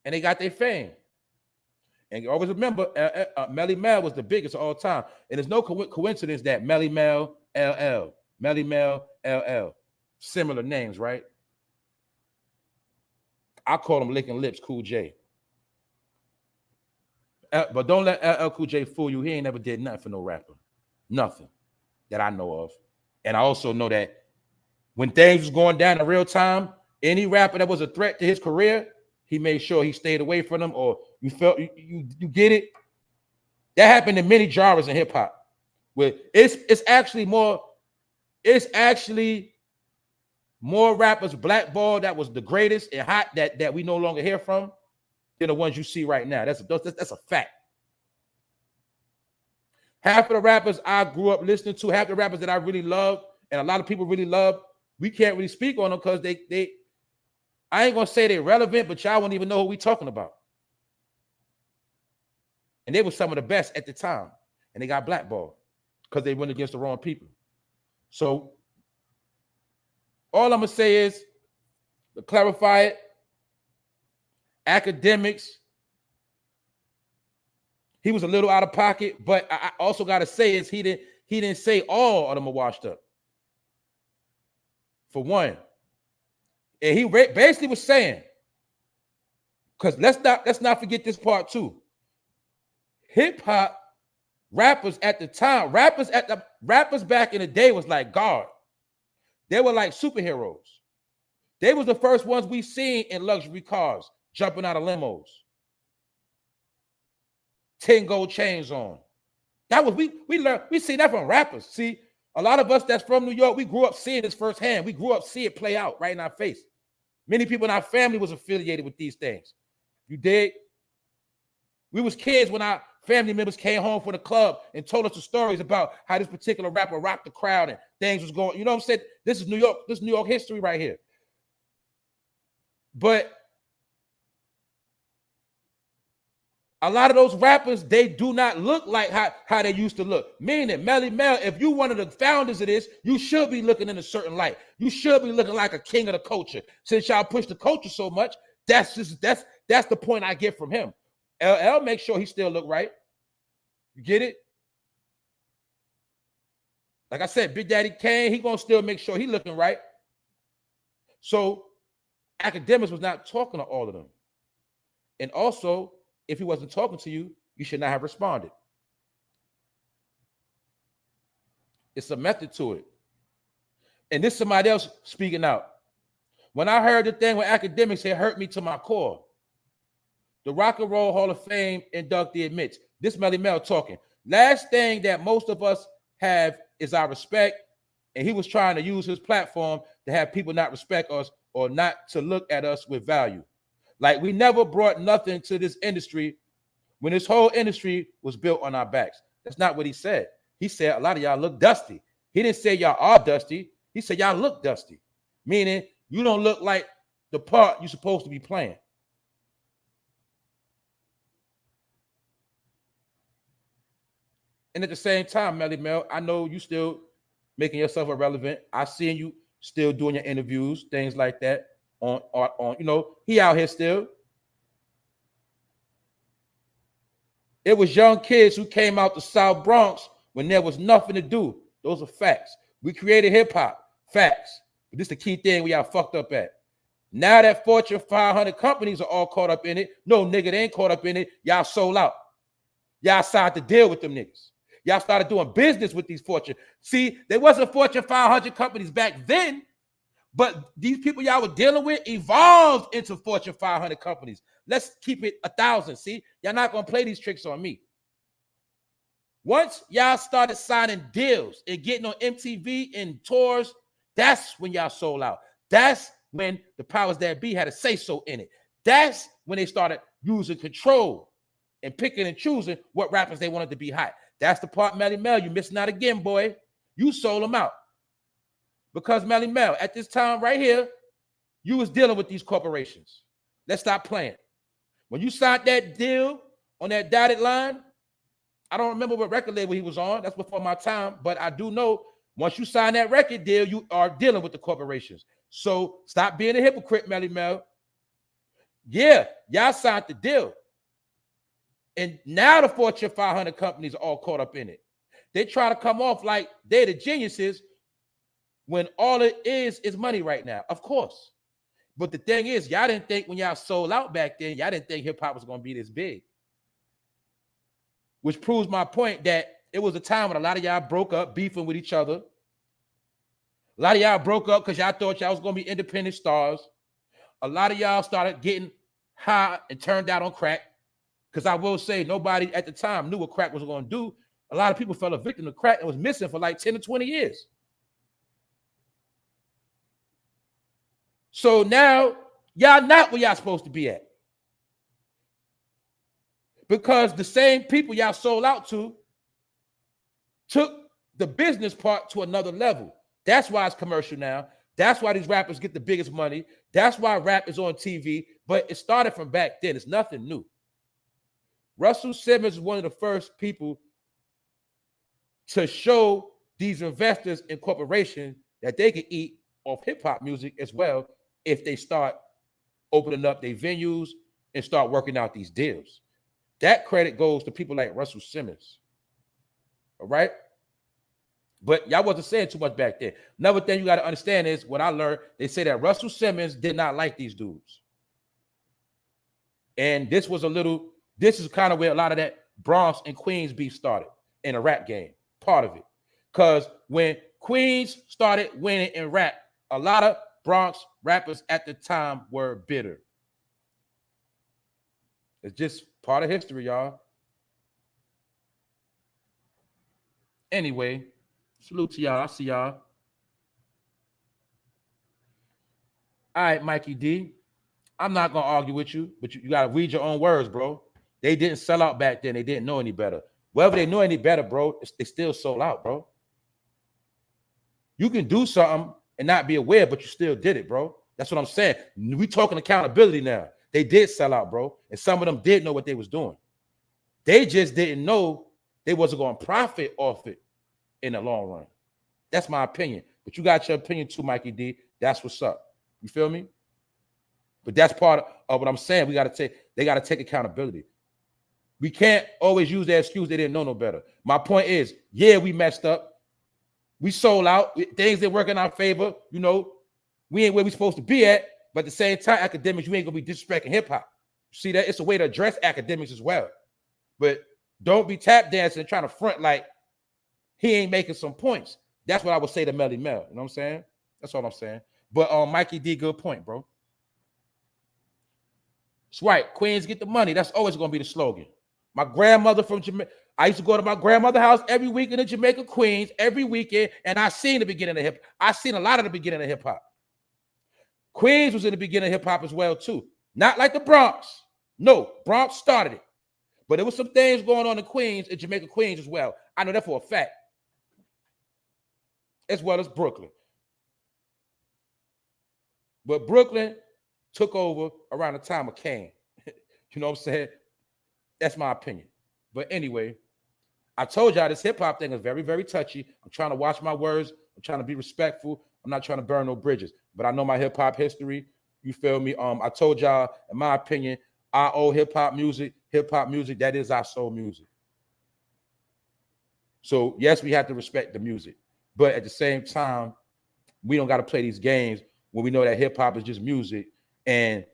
And they got their fame. And you always remember, Melly Mel was the biggest of all time. And there's no coincidence that Melly Mel, LL, Melly Mel, LL. Similar names, right? I call them licking lips, Cool J. But don't let LL Cool J fool you. He ain't never did nothing for no rapper. Nothing that I know of. And I also know that when things was going down in real time, any rapper that was a threat to his career, he made sure he stayed away from them, or you felt you get it. That happened in many genres in hip hop. Where it's actually more rappers blackballed that was the greatest and hot that we no longer hear from than the ones you see right now. That's a fact. Half of the rappers I grew up listening to, half the rappers that I really love, and a lot of people really love, we can't really speak on them because they I ain't gonna say they're relevant, but y'all won't even know who we talking about. And they were some of the best at the time, and they got blackballed because they went against the wrong people. So all I'm gonna say is, to clarify it, Akademiks, he was a little out of pocket, but I also gotta say is he didn't say all of them are washed up. For one. And he basically was saying, because let's not forget this part too. Hip hop rappers at the time, rappers back in the day was like God. They were like superheroes. They was the first ones we seen in luxury cars, jumping out of limos. 10 gold chains on. That was we learned, we seen that from rappers. See, a lot of us that's from New York, we grew up seeing this firsthand. We grew up seeing it play out right in our face. Many people in our family was affiliated with these things. You dig? We was kids when our family members came home from the club and told us the stories about how this particular rapper rocked the crowd and things was going. You know what I'm saying? This is New York. This is New York history right here. But a lot of those rappers, they do not look like how they used to look. Meaning, Melly Mel, if you one of the founders of this, you should be looking in a certain light. You should be looking like a king of the culture. Since y'all push the culture so much, that's the point I get from him. LL makes sure he still look right. You get it? Like I said, Big Daddy Kane, he gonna still make sure he looking right. So Akademiks was not talking to all of them. And also, if he wasn't talking to you, you should not have responded. It's a method to it. And this is somebody else speaking out. When I heard the thing with Akademiks, it hurt me to my core. The Rock and Roll Hall of Fame inductee admits, this Melly Mel talking. Last thing that most of us have is our respect. And he was trying to use his platform to have people not respect us or not to look at us with value. Like we never brought nothing to this industry when this whole industry was built on our backs. That's not what he said. He said a lot of y'all look dusty. He didn't say y'all are dusty. He said y'all look dusty, meaning you don't look like the part you're supposed to be playing. And at the same time, Melly Mel, I know you still making yourself irrelevant. I seen you still doing your interviews, things like that. On you know, he out here still. It was young kids who came out the South Bronx when there was nothing to do. Those are facts. We created hip hop, facts. But this is the key thing we got fucked up at. Now that Fortune 500 companies are all caught up in it, no nigga, they ain't caught up in it. Y'all sold out. Y'all started to deal with them niggas. Y'all started doing business with these Fortune. See, there wasn't Fortune 500 companies back then. But these people y'all were dealing with evolved into Fortune 500 companies. Let's keep it 1,000. See, y'all not gonna play these tricks on me. Once y'all started signing deals and getting on MTV and tours, that's when y'all sold out. That's when the powers that be had a say-so in it. That's when they started using control and picking and choosing what rappers they wanted to be hot. That's the part, Melly Mel, you missing out again, boy. You sold them out. Because Melly Mel, at this time right here, you was dealing with these corporations. Let's stop playing. When you signed that deal on that dotted line, I don't remember what record label he was on. That's before my time. But I do know once you sign that record deal, you are dealing with the corporations. So stop being a hypocrite, Melly Mel. Yeah, y'all signed the deal. And now the Fortune 500 companies are all caught up in it. They try to come off like they're the geniuses when all it is money right now. Of course. But the thing is, y'all didn't think when y'all sold out back then, y'all didn't think hip-hop was going to be this big. Which proves my point that it was a time when a lot of y'all broke up, beefing with each other. A lot of y'all broke up because y'all thought y'all was going to be independent stars. A lot of y'all started getting high and turned out on crack. Because I will say nobody at the time knew what crack was going to do. A lot of people fell a victim to crack and was missing for like 10 to 20 years. So now y'all not where y'all supposed to be at. Because the same people y'all sold out to took the business part to another level. That's why it's commercial now. That's why these rappers get the biggest money. That's why rap is on TV. But it started from back then. It's nothing new. Russell Simmons is one of the first people to show these investors and corporations that they can eat off hip-hop music as well if they start opening up their venues and start working out these deals. That credit goes to people like Russell Simmons. All right? But y'all wasn't saying too much back then. Another thing you got to understand is what I learned. They say that Russell Simmons did not like these dudes. And this is kind of where a lot of that Bronx and Queens beef started in a rap game. Part of it. Because when Queens started winning in rap, a lot of Bronx rappers at the time were bitter. It's just part of history, y'all. Anyway, salute to y'all. I see y'all. All right, Mikey D. I'm not going to argue with you, but you got to read your own words, bro. They didn't sell out back then. They didn't know any better. Whether they knew any better, bro, they still sold out, bro. You can do something and not be aware, but you still did it, bro. That's what I'm saying. We talking accountability now. They did sell out, bro. And some of them did know what they was doing. They just didn't know they wasn't going to profit off it in the long run. That's my opinion. But you got your opinion too, Mikey D. That's what's up. You feel me? But that's part of what I'm saying. They got to take accountability. We can't always use that excuse they didn't know no better. My point is, yeah, we messed up. We sold out. Things didn't work in our favor. You know, we ain't where we supposed to be at. But at the same time, academics, you ain't going to be disrespecting hip-hop. See that? It's a way to address academics as well. But don't be tap dancing and trying to front like he ain't making some points. That's what I would say to Melly Mel. You know what I'm saying? That's all I'm saying. But Mikey D, good point, bro. That's right. Queens get the money. That's always going to be the slogan. My grandmother from Jamaica, I used to go to my grandmother's house every weekend in Jamaica, Queens, every weekend, and I seen the beginning of hip. I seen a lot of the beginning of hip hop. Queens was in the beginning of hip hop as well too. Not like the Bronx. No, Bronx started it, but there was some things going on in Queens, in Jamaica, Queens as well. I know that for a fact, as well as Brooklyn. But Brooklyn took over around the time of Kane. You know what I'm saying? That's my opinion. But anyway, I told y'all this hip-hop thing is very, very touchy. I'm trying to watch my words. I'm trying to be respectful. I'm not trying to burn no bridges. But I know my hip-hop history. You feel me? I told y'all, in my opinion, our old hip-hop music, that is our soul music. So, yes, we have to respect the music. But at the same time, we don't got to play these games when we know that hip-hop is just music. And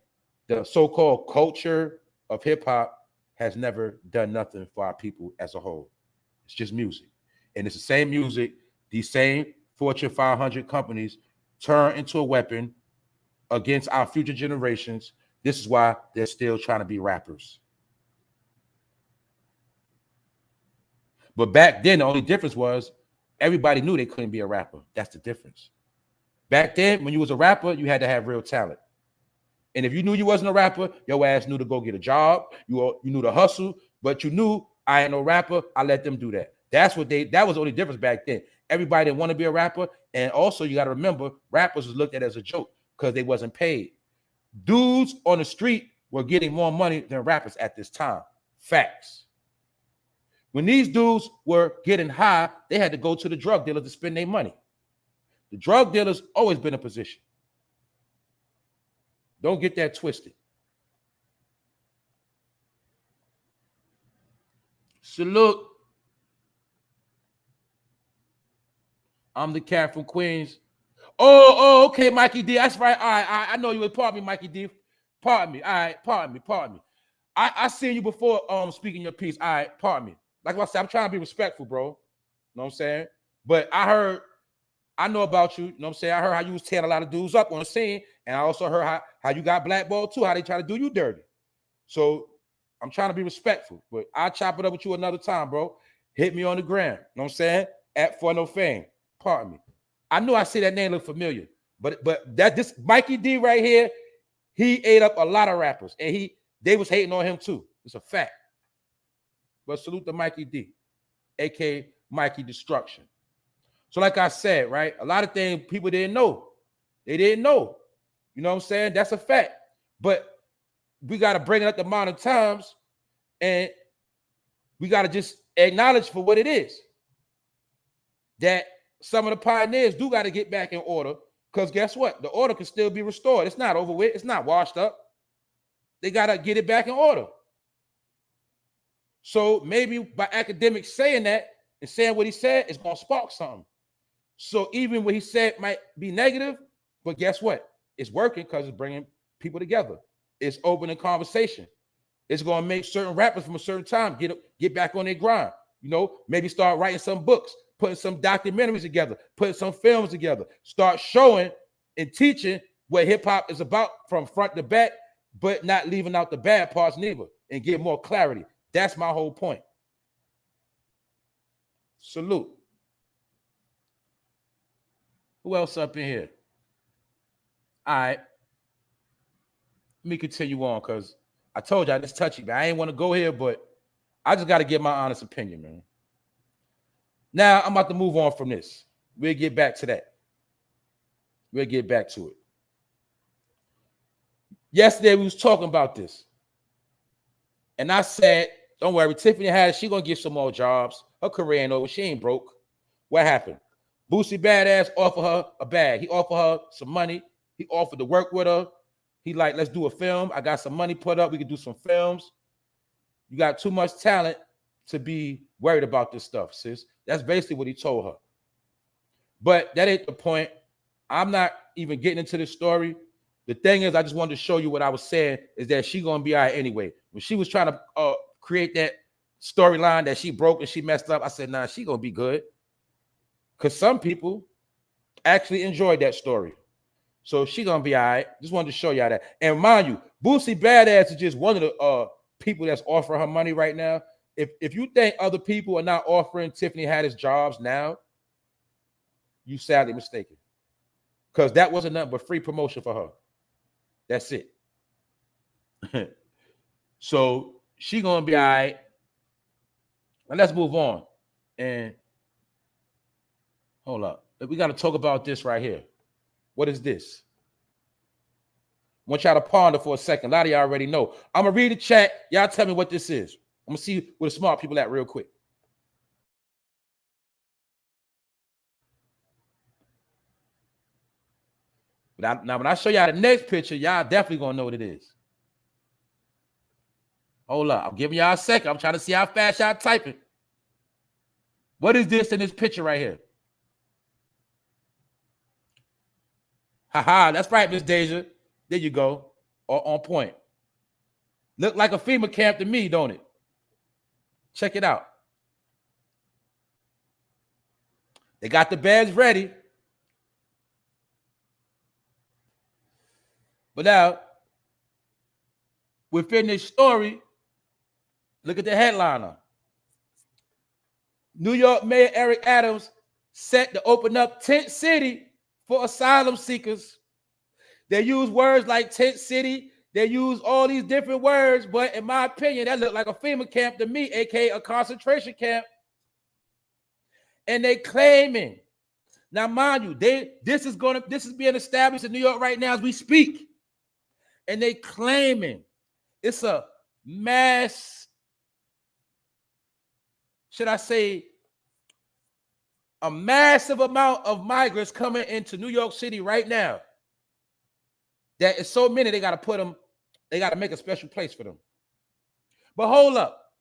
the so-called culture of hip-hop has never done nothing for our people as a whole. It's just music. And it's the same music, these same Fortune 500 companies turn into a weapon against our future generations This is why they're still trying to be rappers. But back then, the only difference was everybody knew they couldn't be a rapper. That's the difference. Back then, when you was a rapper, you had to have real talent. And if you knew you wasn't a rapper, your ass knew to go get a job. You knew to hustle, but you knew I ain't no rapper. I let them do that. That was the only difference back then. Everybody didn't want to be a rapper. And also you got to remember, rappers was looked at as a joke because they wasn't paid. Dudes on the street were getting more money than rappers at this time. Facts. When these dudes were getting high, they had to go to the drug dealers to spend their money. The drug dealers always been in position. Don't get that twisted. Salute. I'm the cat from Queens. Oh, okay, Mikey D. That's right. All right, I know you. Pardon me, Mikey D. Pardon me. All right, pardon me. I seen you before speaking your piece. All right, pardon me. Like I said, I'm trying to be respectful, bro. You know what I'm saying? But I know about you. You know what I'm saying? I heard how you was tearing a lot of dudes up on the scene. And I also heard how you got blackballed too, how they try to do you dirty. So I'm trying to be respectful. But I'll chop it up with you another time, bro. Hit me on the gram. You know what I'm saying? At For No Fame. Pardon me. I knew I see that name look familiar. But this Mikey D right here, he ate up a lot of rappers. And they was hating on him too. It's a fact. But salute to Mikey D, aka Mikey Destruction. So like I said, right, a lot of things people didn't know. They didn't know. You know what I'm saying? That's a fact. But we got to bring it up the modern times, and we got to just acknowledge for what it is. That some of the pioneers do got to get back in order, because guess what? The order can still be restored. It's not over with. It's not washed up. They got to get it back in order. So maybe by Akademiks saying that and saying what he said, it's going to spark something. So even what he said might be negative, but guess what? It's working because it's bringing people together. It's opening conversation. It's going to make certain rappers from a certain time get back on their grind. You know, maybe start writing some books, putting some documentaries together, putting some films together, start showing and teaching what hip hop is about from front to back, but not leaving out the bad parts neither, and get more clarity. That's my whole point. Salute. Who else up in here? All right. Let me continue on, because I told you it's touchy, man. I ain't want to go here, but I just got to give my honest opinion, man. Now, I'm about to move on from this. We'll get back to that. We'll get back to it. Yesterday, we was talking about this. And I said, don't worry, Tiffany Haddish, she going to get some more jobs. Her career ain't over. She ain't broke. What happened? Boosie Badass offered her a bag. He offered her some money. He offered to work with her. He like, let's do a film. I got some money put up. We can do some films. You got too much talent to be worried about this stuff, sis. That's basically what he told her. But that ain't the point. I'm not even getting into this story. The thing is, I just wanted to show you what I was saying is that she going to be all right anyway. When she was trying to create that storyline that she broke and she messed up, I said, nah, she going to be good. Because some people actually enjoyed that story. So she going to be all right. Just wanted to show y'all that. And mind you, Boosie Badass is just one of the people that's offering her money right now. If you think other people are not offering Tiffany Haddish jobs now, you sadly mistaken. Because that wasn't nothing but free promotion for her. That's it. So she gonna be all right. And let's move on. And hold up. We got to talk about this right here. What is this? I want y'all to ponder for a second. A lot of y'all already know. I'm gonna read the chat. Y'all tell me what this is. I'm gonna see where the smart people at real quick. Now, when I show y'all the next picture, y'all definitely gonna know what it is. Hold up, I'm giving y'all a second. I'm trying to see how fast y'all typing. What is this in this picture right here? Haha, that's right, Miss Deja. There you go. On point. Look like a FEMA camp to me, don't it? Check it out. They got the beds ready. But now, within this story, look at the headliner. New York Mayor Eric Adams set to open up tent city for asylum seekers. They use words like tent city. They use all these different words, but in my opinion, that looked like a FEMA camp to me, aka a concentration camp. And they claiming, now mind you, this is being established in New York right now as we speak. And they claiming it's a mass, should I say, a massive amount of migrants coming into New York City right now. That is so many, they got to put them, they got to make a special place for them. But hold up.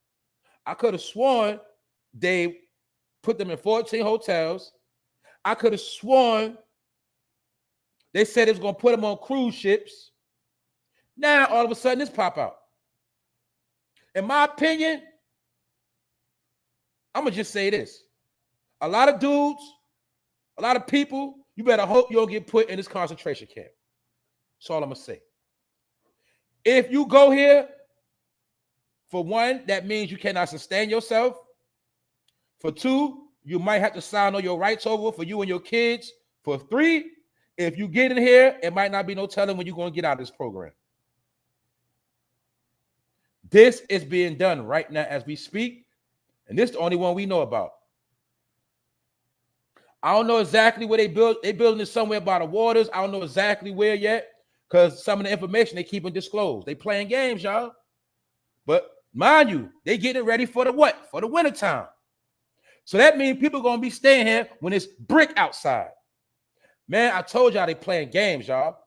I could have sworn they put them in 14 hotels. I could have sworn they said it was going to put them on cruise ships. Now, all of a sudden, this pop out. In my opinion, I'm going to just say this. A lot of dudes, a lot of people, you better hope you don't get put in this concentration camp. That's all I'm going to say. If you go here, for one, that means you cannot sustain yourself. For two, you might have to sign all your rights over for you and your kids. For three, if you get in here, it might not be no telling when you're going to get out of this program. This is being done right now as we speak, and this is the only one we know about. I don't know exactly where they build. They building it somewhere by the waters. I don't know exactly where yet, because some of the information they keep undisclosed. They playing games, y'all. But mind you, they getting ready for the what? For the wintertime. So that means people are going to be staying here when it's brick outside. Man, I told y'all they playing games, y'all.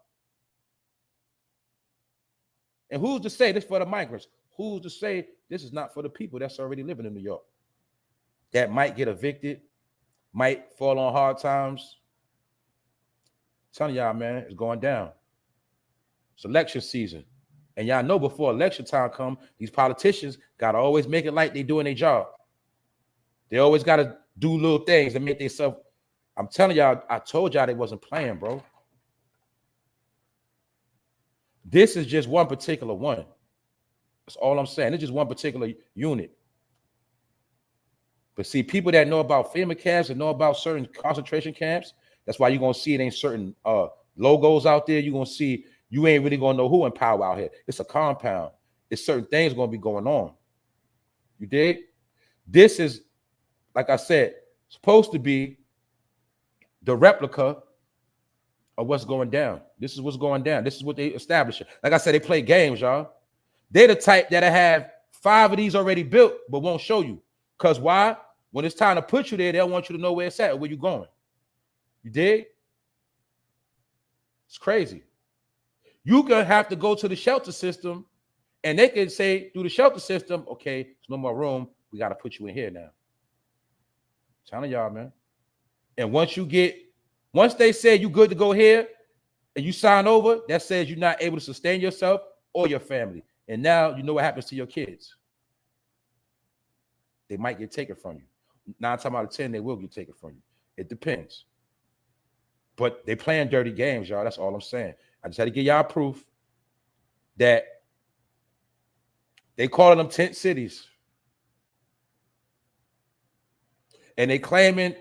And who's to say this for the migrants? Who's to say this is not for the people that's already living in New York? That might get evicted, might fall on hard times. I'm telling y'all, man, it's going down. It's election season. And y'all know before election time come, these politicians got to always make it like they doing their job. They always got to do little things to make themselves. I'm telling y'all, I told y'all they wasn't playing, bro. This is just one particular one. That's all I'm saying. It's just one particular unit. But see, people that know about FEMA camps and know about certain concentration camps, that's why you're going to see it ain't certain logos out there. You're going to see, you ain't really going to know who in power out here. It's a compound. It's certain things going to be going on. You dig? This is, like I said, supposed to be the replica of what's going down. This is what's going down. This is what they establish. Like I said, they play games, y'all. They're the type that have 5 of these already built, but won't show you. Because why? When it's time to put you there, they don't want you to know where it's at or where you're going. You dig? It's crazy. You can have to go to the shelter system, and they can say through the shelter system, okay, there's no more room. We got to put you in here now. I'm telling y'all, man. And once they say you good to go here and you sign over, that says you're not able to sustain yourself or your family. And now you know what happens to your kids. They might get taken from you. 9 times out of 10, they will get taken from you. It depends. But they playing dirty games, y'all. That's all I'm saying. I just had to give y'all proof that they calling them tent cities. And they claiming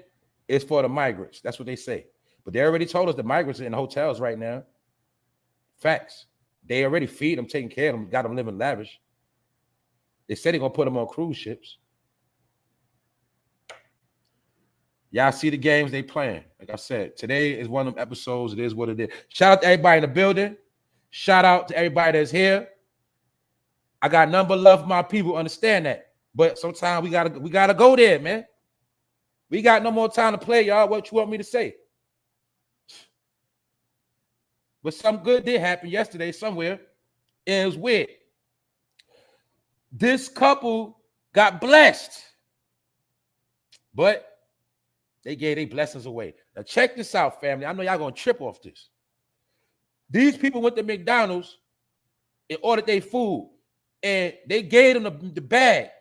it's for the migrants. That's what they say. But they already told us the migrants are in hotels right now. Facts. They already feed them, taking care of them, got them living lavish. They said they're going to put them on cruise ships. Y'all see the games they playing. Like I said, today is one of them episodes. It is what it is. Shout out to everybody in the building. Shout out to everybody that's here. I got nothing but love for my people. Understand that. But sometimes we gotta go there, man. We got no more time to play, y'all. What you want me to say? But something good did happen yesterday somewhere. And it was weird. This couple got blessed. But they gave their blessings away. Now check this out, family. I know y'all gonna trip off this. These people went to McDonald's and ordered their food, and they gave them the bag,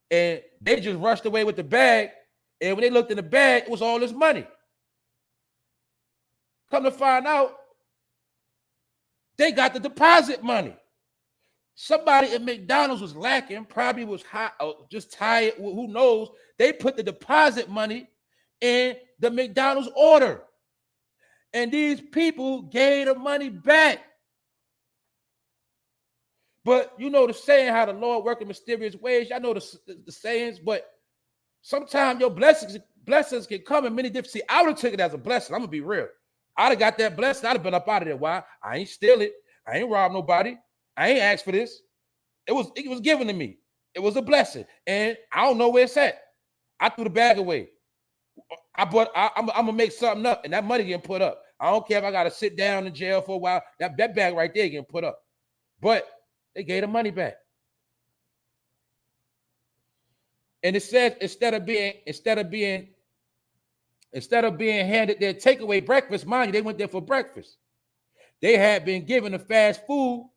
and they just rushed away with the bag. And when they looked in the bag, it was all this money. Come to find out, they got the deposit money. Somebody at McDonald's was lacking, probably was hot, just tired, who knows? They put the deposit money in the McDonald's order. And these people gave the money back. But you know the saying, how the Lord works in mysterious ways. Y'all know the sayings, but sometimes your blessings can come in many different. See, I would have taken it as a blessing. I'm gonna be real. I'd have got that blessing. I'd have been up out of there. Why? I ain't steal it. I ain't robbed nobody. I ain't asked for this. It was given to me. It was a blessing, and I don't know where it's at. I threw the bag away. I'm gonna make something up, and that money getting put up. I don't care if I gotta sit down in jail for a while. That bag right there getting put up. But they gave the money back. And it says instead of being handed their takeaway breakfast, mind you, they went there for breakfast. They had been given a fast food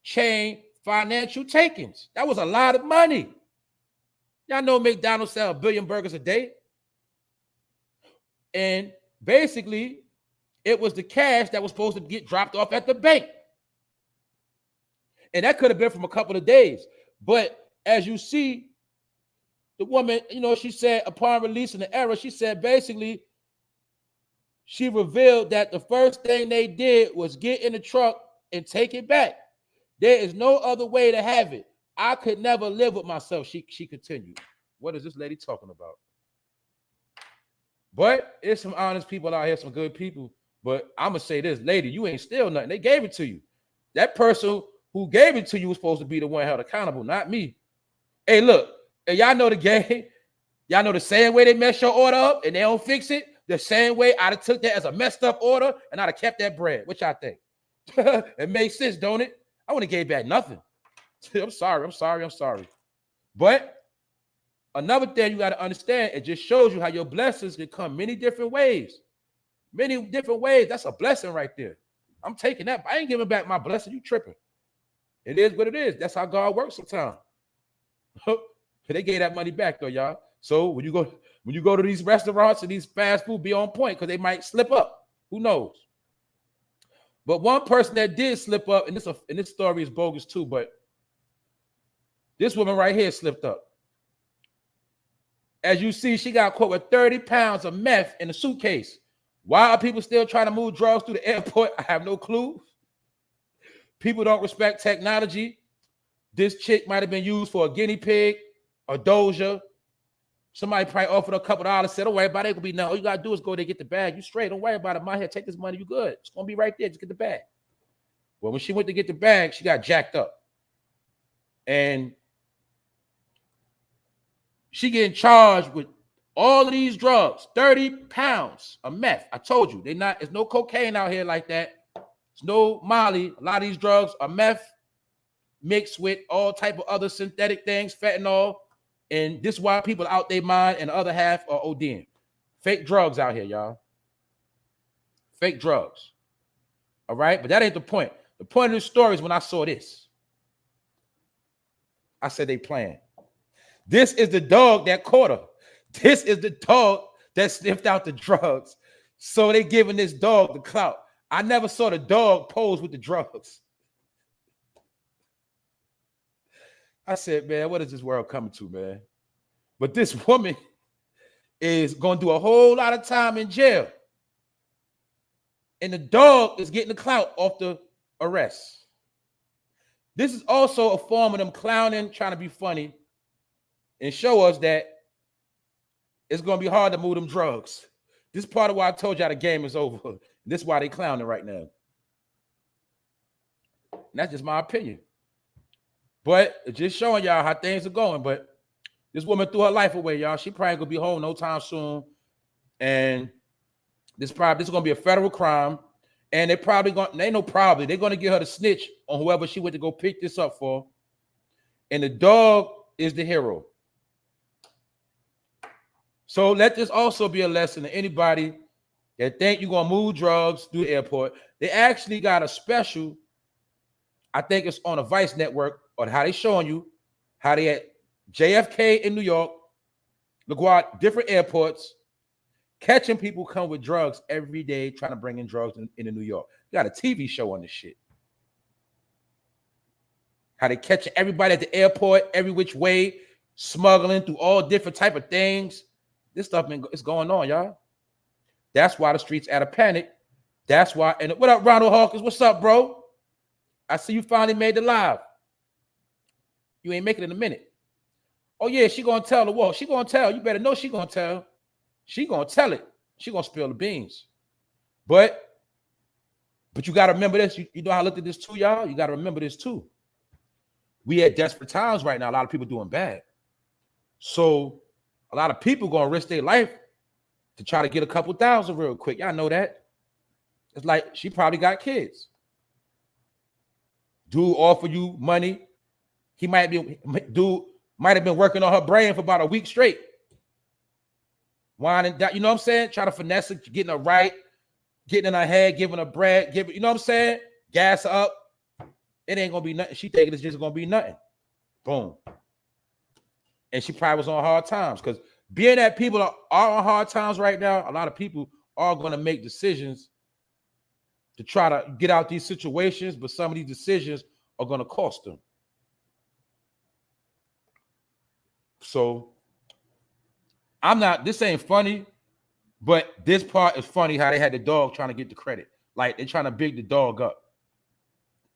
chain financial takings. That was a lot of money. Y'all know McDonald's sell 1 billion burgers a day. And basically, it was the cash that was supposed to get dropped off at the bank. And that could have been from a couple of days. But as you see, the woman, you know, she said upon releasing the error, she said basically, she revealed that the first thing they did was get in the truck and take it back. There is no other way to have it. I could never live with myself, she continued. What is this lady talking about? But there's some honest people out here, some good people. But I'm going to say this, lady, you ain't steal nothing. They gave it to you. That person who gave it to you was supposed to be the one held accountable, not me. Hey, look, and y'all know the game. Y'all know the same way they mess your order up and they don't fix it. The same way I'd have took that as a messed up order and I'd have kept that bread. What y'all think? It makes sense, don't it? I wouldn't have gave back nothing. I'm sorry. But another thing you got to understand, it just shows you how your blessings can come many different ways. Many different ways. That's a blessing right there. I'm taking that. I ain't giving back my blessing. You tripping. It is what it is. That's how God works sometimes. They gave that money back though, y'all. So when you go to these restaurants and these fast food, be on point because they might slip up. Who knows? But one person that did slip up, and this story is bogus too, but this woman right here slipped up. As you see, she got caught with 30 pounds of meth in a suitcase. Why are people still trying to move drugs through the airport? I have no clue. People don't respect technology. This chick might have been used for a guinea pig, a doja. Somebody probably offered a couple of dollars, said, don't worry about it. It could be no. All you got to do is go there, get the bag. You straight. Don't worry about it. My head, take this money. You good. It's going to be right there. Just get the bag. Well, when she went to get the bag, she got jacked up. And she getting charged with all of these drugs, 30 pounds of meth. I told you, there's no cocaine out here like that. There's no Molly. A lot of these drugs are meth mixed with all type of other synthetic things, fentanyl. And this is why people out their mind and the other half are ODing. Fake drugs out here, y'all. Fake drugs. All right? But that ain't the point. The point of the story is when I saw this. I said they playing. This is the dog that caught her. This is the dog that sniffed out the drugs. So they giving this dog the clout. I never saw the dog pose with the drugs. I said, man, what is this world coming to, man? But this woman is going to do a whole lot of time in jail. And the dog is getting the clout off the arrest. This is also a form of them clowning, trying to be funny, and show us that it's going to be hard to move them drugs. This is part of why I told y'all the game is over. This is why they clowning right now. And that's just my opinion. But it's just showing y'all how things are going. But this woman threw her life away, y'all. She probably gonna be home no time soon. And this is gonna be a federal crime. And they're gonna get her to snitch on whoever she went to go pick this up for. And the dog is the hero. So let this also be a lesson to anybody that think you're gonna move drugs through the airport. They actually got a special, I think it's on a Vice network, on how they showing you how they at JFK in New York, LaGuardia, different airports, catching people come with drugs every day, trying to bring in drugs into New York. You got a TV show on this shit. How they catching everybody at the airport, every which way, smuggling through all different type of things. This stuff is going on, y'all. That's why the streets out of panic. That's why. And what up, Ronald Hawkins? What's up, bro? I see you finally made the live. You ain't making it in a minute. Oh yeah, she gonna tell the world. She gonna tell. You better know she gonna tell. She gonna tell it. She gonna spill the beans. But you gotta remember this. You know how I looked at this too, y'all. You gotta remember this too. We at desperate times right now. A lot of people doing bad. So a lot of people gonna risk their life to try to get a couple thousand real quick. Y'all know that. It's like she probably got kids. Dude offer you money. Dude might have been working on her brain for about a week straight. Whining, you know what I'm saying? Trying to finesse it, getting her right, getting in her head, giving her bread, you know what I'm saying? Gas her up. It ain't gonna be nothing. She thinking it's just gonna be nothing. Boom. And she probably was on hard times, because being that people are on hard times right now, a lot of people are gonna make decisions to try to get out these situations, but some of these decisions are gonna cost them. So this ain't funny, but this part is funny how they had the dog trying to get the credit. Like they're trying to big the dog up.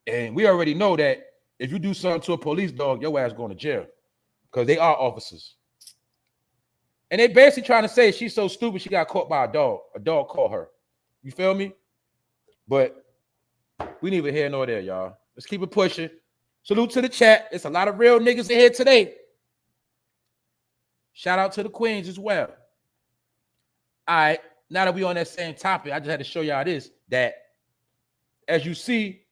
And we already know that if you do something to a police dog, your ass going to jail, because they are officers. And they basically trying to say she's so stupid she got caught by a dog. A dog caught her. You feel me? But we neither here nor there, y'all. Let's keep it pushing. Salute to the chat. It's a lot of real niggas in here today. Shout out to the queens as well. All right, now that we on that same topic, I just had to show y'all this, that as you see,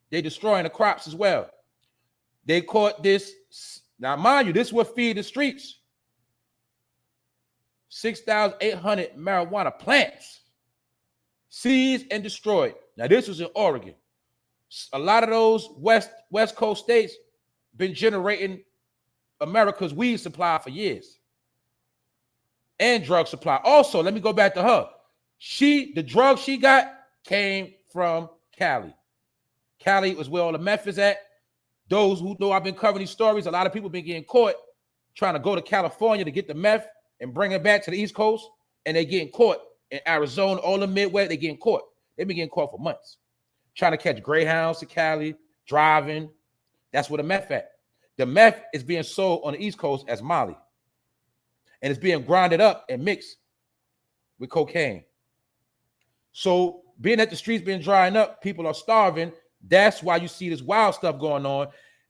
they destroying the crops as well. They caught this. Now, mind you, this will feed the streets. 6,800 marijuana plants seized and destroyed. Now, this was in Oregon. A lot of those West Coast states been generating America's weed supply for years, and drug supply. Also, let me go back to her. The drug she got came from Cali. Cali was where all the meth is at. Those who know I've been covering these stories, a lot of people been getting caught trying to go to California to get the meth and bring it back to the East Coast, and they getting caught in Arizona, all the Midwest. They getting caught. They've been getting caught for months, trying to catch Greyhounds to Cali, driving. That's where the meth at. The meth is being sold on the East Coast as Molly, and it's being grinded up and mixed with cocaine. So being that the streets been drying up, people are starving. That's why you see this wild stuff going on.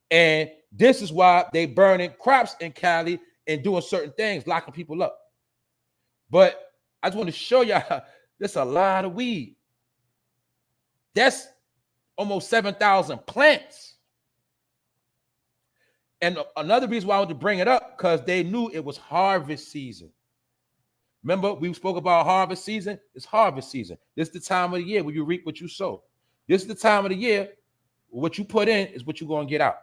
And this is why they burning crops in Cali and doing certain things, locking people up. But I just want to show y'all, there's a lot of weed. That's almost 7,000 plants. And another reason why I want to bring it up, because they knew it was harvest season. Remember, we spoke about harvest season. It's harvest season. This is the time of the year where you reap what you sow. This is the time of the year where what you put in is what you're going to get out.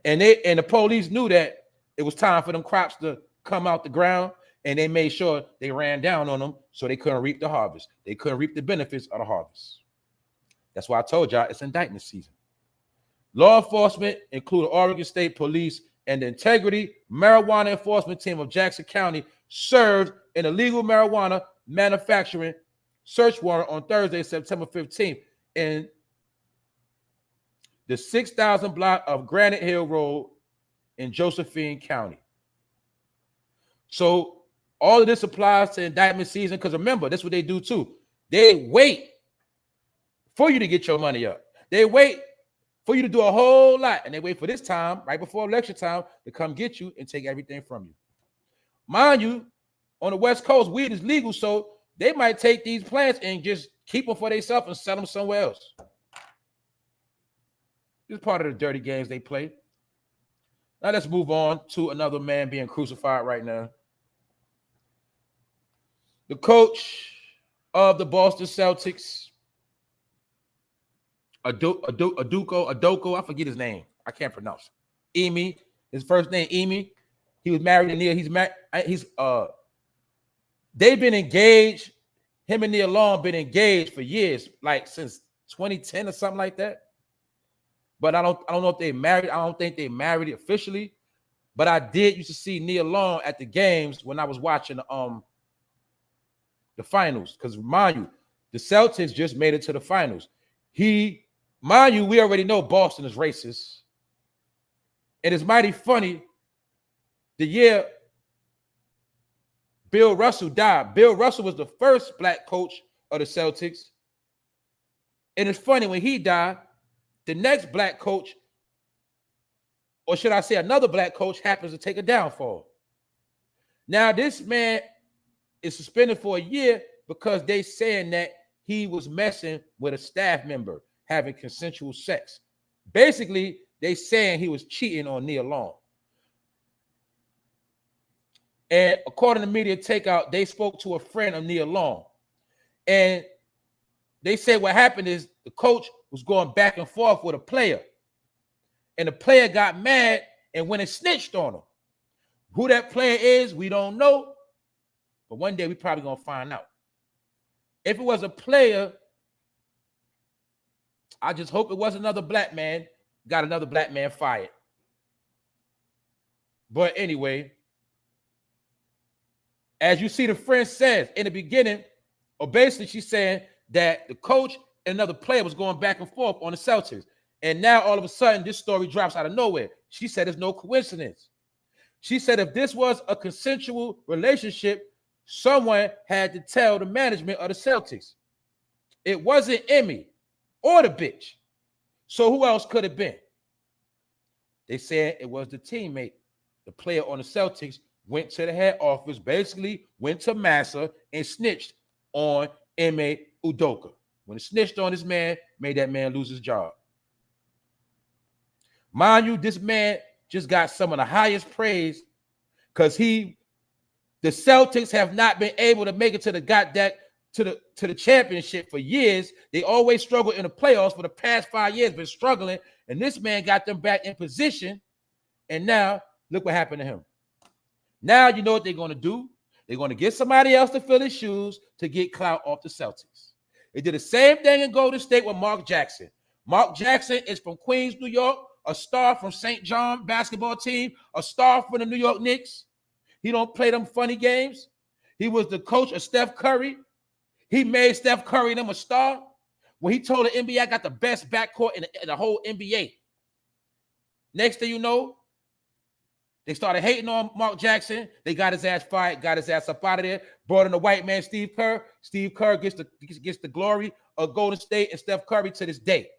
And the police knew that it was time for them crops to come out the ground, and they made sure they ran down on them so they couldn't reap the harvest. They couldn't reap the benefits of the harvest. That's why I told y'all it's indictment season. Law enforcement, including Oregon State Police and the Integrity Marijuana Enforcement Team of Jackson County, served an illegal marijuana manufacturing search warrant on Thursday, September 15th, in the 6,000 block of Granite Hill Road in Josephine County. So all of this applies to indictment season, because remember, that's what they do too. They wait for you to get your money up. They wait for you to do a whole lot, and they wait for this time, right before election time, to come get you and take everything from you. Mind you, on the West Coast, weed is legal, so they might take these plants and just keep them for themselves and sell them somewhere else. This is part of the dirty games they play. Now let's move on to another man being crucified right now. The coach of the Boston Celtics, Adoko, I forget his name. I can't pronounce it. Emi, his first name Emi. He was married to Neil. They've been engaged. Him and Neil Long been engaged for years, like since 2010 or something like that. but I don't know if they married. I don't think they married officially. But I did used to see Nia Long at the games when I was watching the finals. Because mind you, the Celtics just made it to the finals. Mind you, we already know Boston is racist. And it's mighty funny. The year Bill Russell died, Bill Russell was the first black coach of the Celtics. And it's funny, when he died, the next black coach, or should I say another black coach, happens to take a downfall. Now, this man is suspended for a year because they saying that he was messing with a staff member, having consensual sex. Basically, they saying he was cheating on Nia Long. And according to Media Takeout, they spoke to a friend of Nia Long. And they said what happened is the coach was going back and forth with a player. And the player got mad and went and snitched on him. Who that player is, we don't know. But one day we probably going to find out. If it was a player, I just hope it was another black man, got another black man fired. But anyway, as you see, the friend says in the beginning, or basically she's saying that the coach and another player was going back and forth on the Celtics. And now all of a sudden, this story drops out of nowhere. She said it's no coincidence. She said if this was a consensual relationship, someone had to tell the management of the Celtics. It wasn't Emmy or the bitch. So who else could it have been? They said it was the teammate. The player on the Celtics went to the head office, basically went to Massa and snitched on Ime Udoka. When it snitched on this man, made that man lose his job. Mind you, this man just got some of the highest praise because the Celtics have not been able to make it to the championship for years. They always struggle in the playoffs for the past 5 years, been struggling, and this man got them back in position. And now look what happened to him. Now you know what they're going to do. They're going to get somebody else to fill his shoes to get clout off the Celtics. They did the same thing in Golden State with Mark Jackson. Mark Jackson is from Queens, New York, a star from St. John basketball team, a star from the New York Knicks. He don't play them funny games. He was the coach of Steph Curry. He made Steph Curry them a star. When he told the NBA, I got the best backcourt in the whole NBA. Next thing you know, they started hating on Mark Jackson. They got his ass fired, got his ass up out of there, brought in the white man, Steve Kerr. Steve Kerr gets the glory of Golden State and Steph Curry to this day.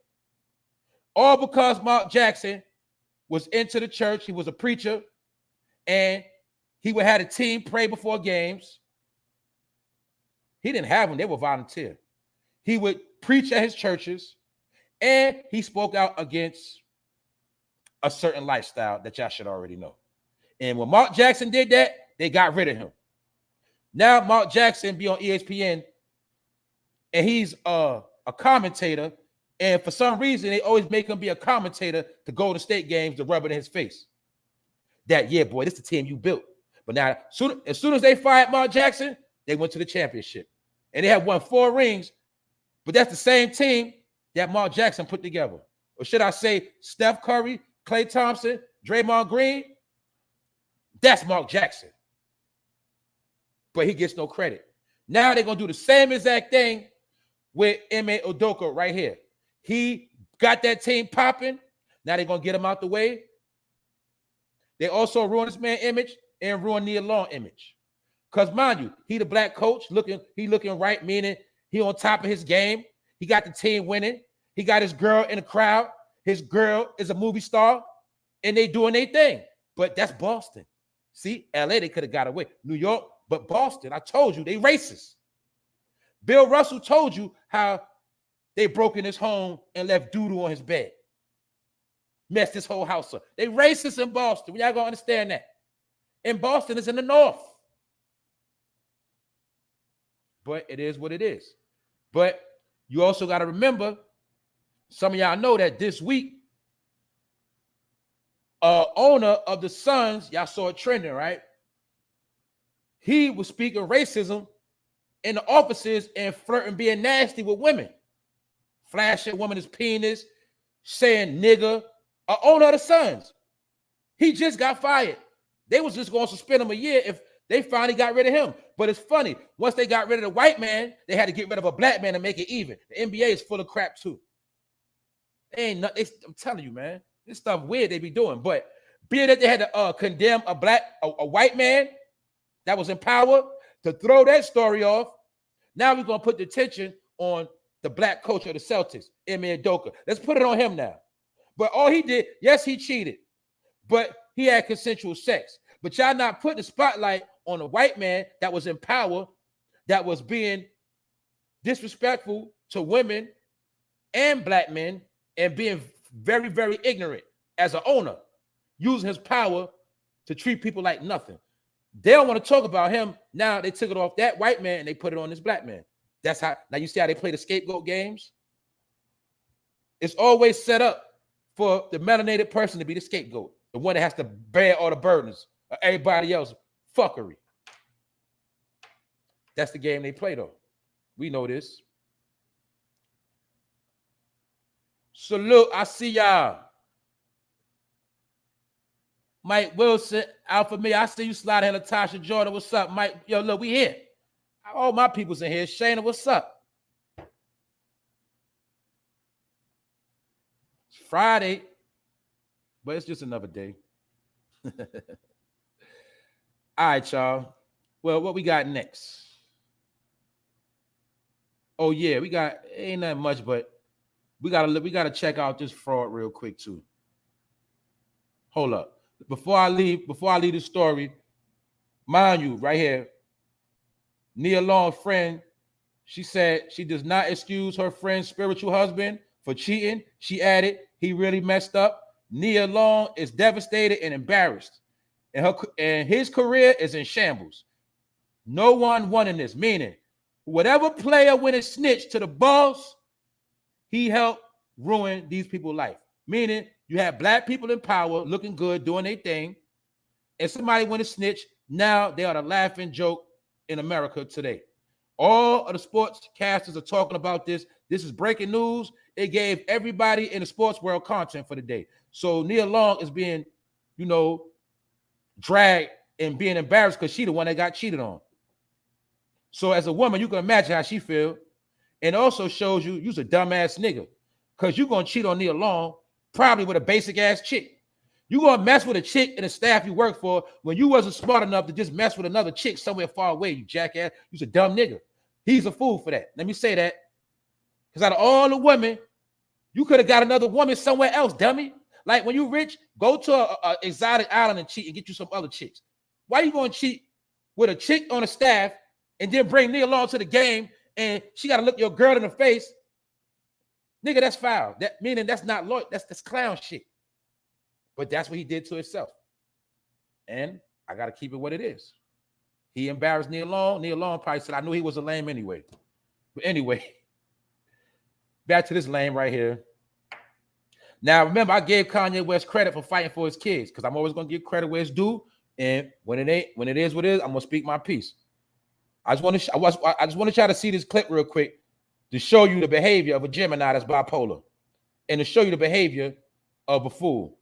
All because Mark Jackson was into the church. He was a preacher, and he would have a team pray before games. He didn't have them. They were volunteer. He would preach at his churches, and he spoke out against a certain lifestyle that y'all should already know. And when Mark Jackson did that, they got rid of him. Now Mark Jackson be on ESPN, and he's a commentator. And for some reason, they always make him be a commentator to Golden State games to rub it in his face. That, yeah, boy, this is the team you built. But now, as soon as they fired Mark Jackson, they went to the championship. And they have won 4 rings, but that's the same team that Mark Jackson put together. Or should I say Steph Curry, Klay Thompson, Draymond Green? That's Mark Jackson. But he gets no credit. Now they're going to do the same exact thing with Ime Udoka right here. He got that team popping. Now they're going to get him out the way. They also ruined this man's image and ruined Nia Long image. Because mind you, he the black coach, he looking right, meaning he on top of his game. He got the team winning. He got his girl in the crowd. His girl is a movie star, and they doing their thing. But that's Boston. See, LA, they could have got away. New York, but Boston, I told you, they racist. Bill Russell told you how they broke in his home and left doo-doo on his bed. Messed his whole house up. They racist in Boston. Y'all gonna understand that. And Boston is in the north. But it is what it is. But you also got to remember, some of y'all know that this week, owner of the Suns, y'all saw it trending, right? He was speaking racism in the offices and flirting, being nasty with women. Flashing women's penis, saying nigga, a owner of the Suns. He just got fired. They was just going to suspend him a year if they finally got rid of him. But it's funny. Once they got rid of the white man, they had to get rid of a black man to make it even. The NBA is full of crap too. They ain't nothing. I'm telling you, man. This stuff weird they be doing. But being that they had to condemn a white man that was in power to throw that story off, now we're going to put the attention on the black coach of the Celtics, Ime Udoka. Let's put it on him now. But all he did, yes, he cheated, but he had consensual sex. But y'all not putting the spotlight on a white man that was in power, that was being disrespectful to women and black men and being very, very ignorant as an owner, using his power to treat people like nothing. They don't want to talk about him. Now they took it off that white man and they put it on this black man. That's how, now you see how they play the scapegoat games? It's always set up for the melanated person to be the scapegoat, the one that has to bear all the burdens of everybody else fuckery. That's the game they play though. We know this. Salute, I see y'all. Mike Wilson, Alpha Me, I see you sliding here. Latasha Jordan, what's up, Mike? Yo, look, we here. All my people's in here. Shayna, what's up? It's Friday, but it's just another day. All right, y'all. Well, what we got next? Oh yeah, we got ain't that much, but we gotta check out this fraud real quick too. Hold up. Before I leave the story, mind you, right here, Nia Long's friend, she said she does not excuse her friend's spiritual husband for cheating. She added, he really messed up. Nia Long is devastated and embarrassed, and his career is in shambles. No one won in this, meaning whatever player went and snitched to the boss, he helped ruin these people's life. Meaning you have black people in power looking good, doing their thing, and somebody went and snitched. Now they are the laughing joke in America today. All of the sports casters are talking about this. This is breaking news. It gave everybody in the sports world content for the day. So Nia Long is being, dragged and being embarrassed because she the one that got cheated on. So as a woman, you can imagine how she feel. And also shows you's a dumbass nigga because you're going to cheat on Nia Long probably with a basic ass chick. You're going to mess with a chick and the staff you work for when you wasn't smart enough to just mess with another chick somewhere far away, you jackass. You's a dumb nigga. He's a fool for that. Let me say that. Because out of all the women, you could have got another woman somewhere else, dummy. Like when you rich, go to a exotic island and cheat and get you some other chicks. Why are you going to cheat with a chick on the staff and then bring Nia Long to the game and she got to look your girl in the face? Nigga, that's foul. That meaning that's not loyal. That's clown shit. But that's what he did to himself. And I got to keep it what it is. He embarrassed Nia Long. Nia Long probably said, I knew he was a lame anyway. But anyway, back to this lame right here. Now, remember, I gave Kanye West credit for fighting for his kids because I'm always going to give credit where it's due. And when it is what it is, I'm going to speak my piece. I just want to try to see this clip real quick to show you the behavior of a Gemini that's bipolar and to show you the behavior of a fool.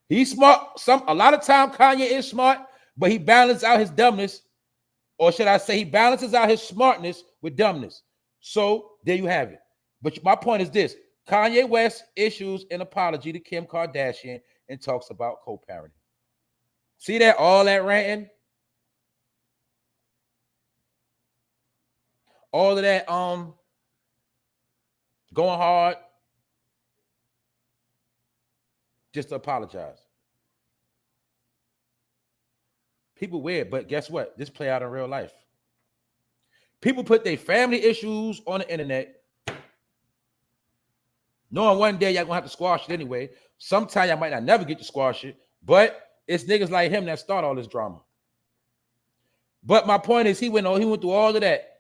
He's smart. A lot of time Kanye is smart, but he balances out his dumbness, or should I say he balances out his smartness with dumbness. So there you have it. But my point is this. Kanye West issues an apology to Kim Kardashian and talks about co-parenting. See that? All that ranting? All of that going hard just to apologize. People weird, but guess what? This play out in real life. People put their family issues on the internet, knowing one day y'all gonna have to squash it anyway. Sometimes y'all might not never get to squash it, but it's niggas like him that start all this drama. But my point is he went through all of that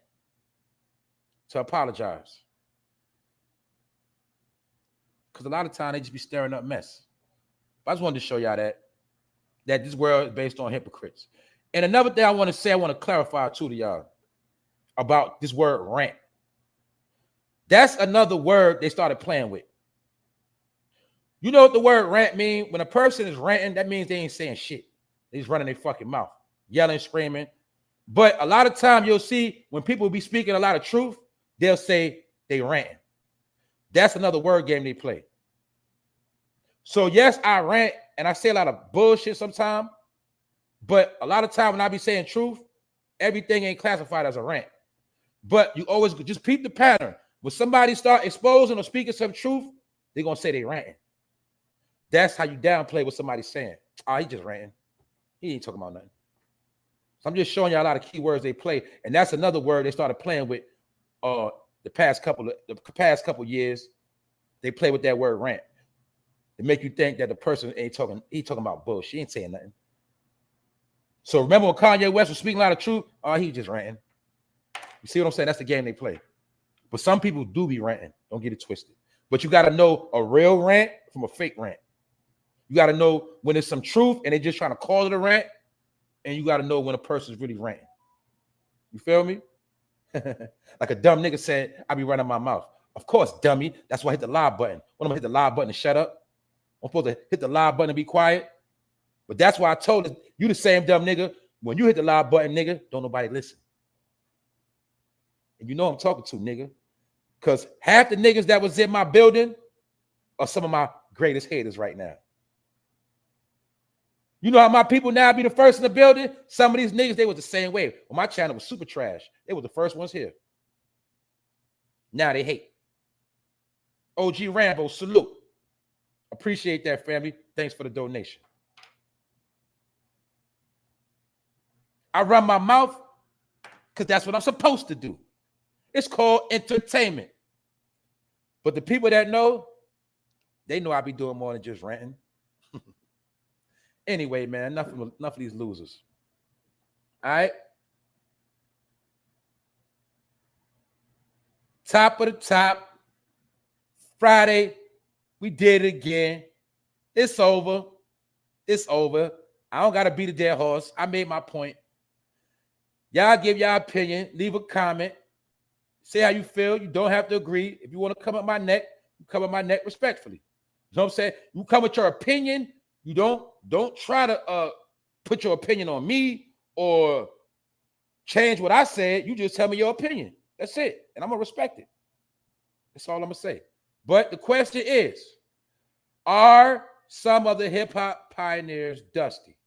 to apologize. Because a lot of time they just be stirring up mess. But I just wanted to show y'all that this world is based on hypocrites. And another thing I want to say, I want to clarify too to y'all about this word rant. That's another word they started playing with. You know what the word rant mean? When a person is ranting, that means they ain't saying shit. They just running their fucking mouth, yelling, screaming. But a lot of time you'll see when people be speaking a lot of truth, they'll say they ranting. That's another word game they play. So yes, I rant and I say a lot of bullshit sometimes, but a lot of time when I be saying truth, everything ain't classified as a rant. But you always just peep the pattern. When somebody start exposing or speaking some truth, they're gonna say they ranting. That's how you downplay what somebody's saying. Oh, he just ranting. He ain't talking about nothing. So I'm just showing you a lot of key words they play, and that's another word they started playing with. The past couple years, they play with that word rant. To make you think that the person ain't talking. He talking about bullshit. He ain't saying nothing. So remember when Kanye West was speaking a lot of truth? Oh, he just ranting. You see what I'm saying? That's the game they play. But some people do be ranting. Don't get it twisted. But you got to know a real rant from a fake rant. You got to know when there's some truth and they're just trying to call it a rant. And you got to know when a person's really ranting. You feel me? Like a dumb nigga said, I be running my mouth. Of course, dummy. That's why I hit the live button. When I'm going to hit the live button and shut up. I'm supposed to hit the live button and be quiet. But that's why I told you the same dumb nigga. When you hit the live button, nigga, don't nobody listen. And you know I'm talking to, nigga. Because half the niggas that was in my building are some of my greatest haters right now. You know how my people now be the first in the building? Some of these niggas, they was the same way. Well, my channel was super trash. They were the first ones here. Now they hate. OG Rambo, salute. Appreciate that, family. Thanks for the donation. I run my mouth because that's what I'm supposed to do. It's called entertainment. But the people that know, they know I be doing more than just ranting. Anyway, man, enough of these losers. All right. Top of the top. Friday, we did it again. It's over. It's over. I don't got to beat a dead horse. I made my point. Y'all give y'all opinion. Leave a comment. Say how you feel. You don't have to agree. If you want to come up my neck, you come up my neck respectfully. You know what I'm saying? You come with your opinion. You don't try to put your opinion on me or change what I said. You just tell me your opinion. That's it. And I'm going to respect it. That's all I'm going to say. But the question is, are some of the hip-hop pioneers dusty?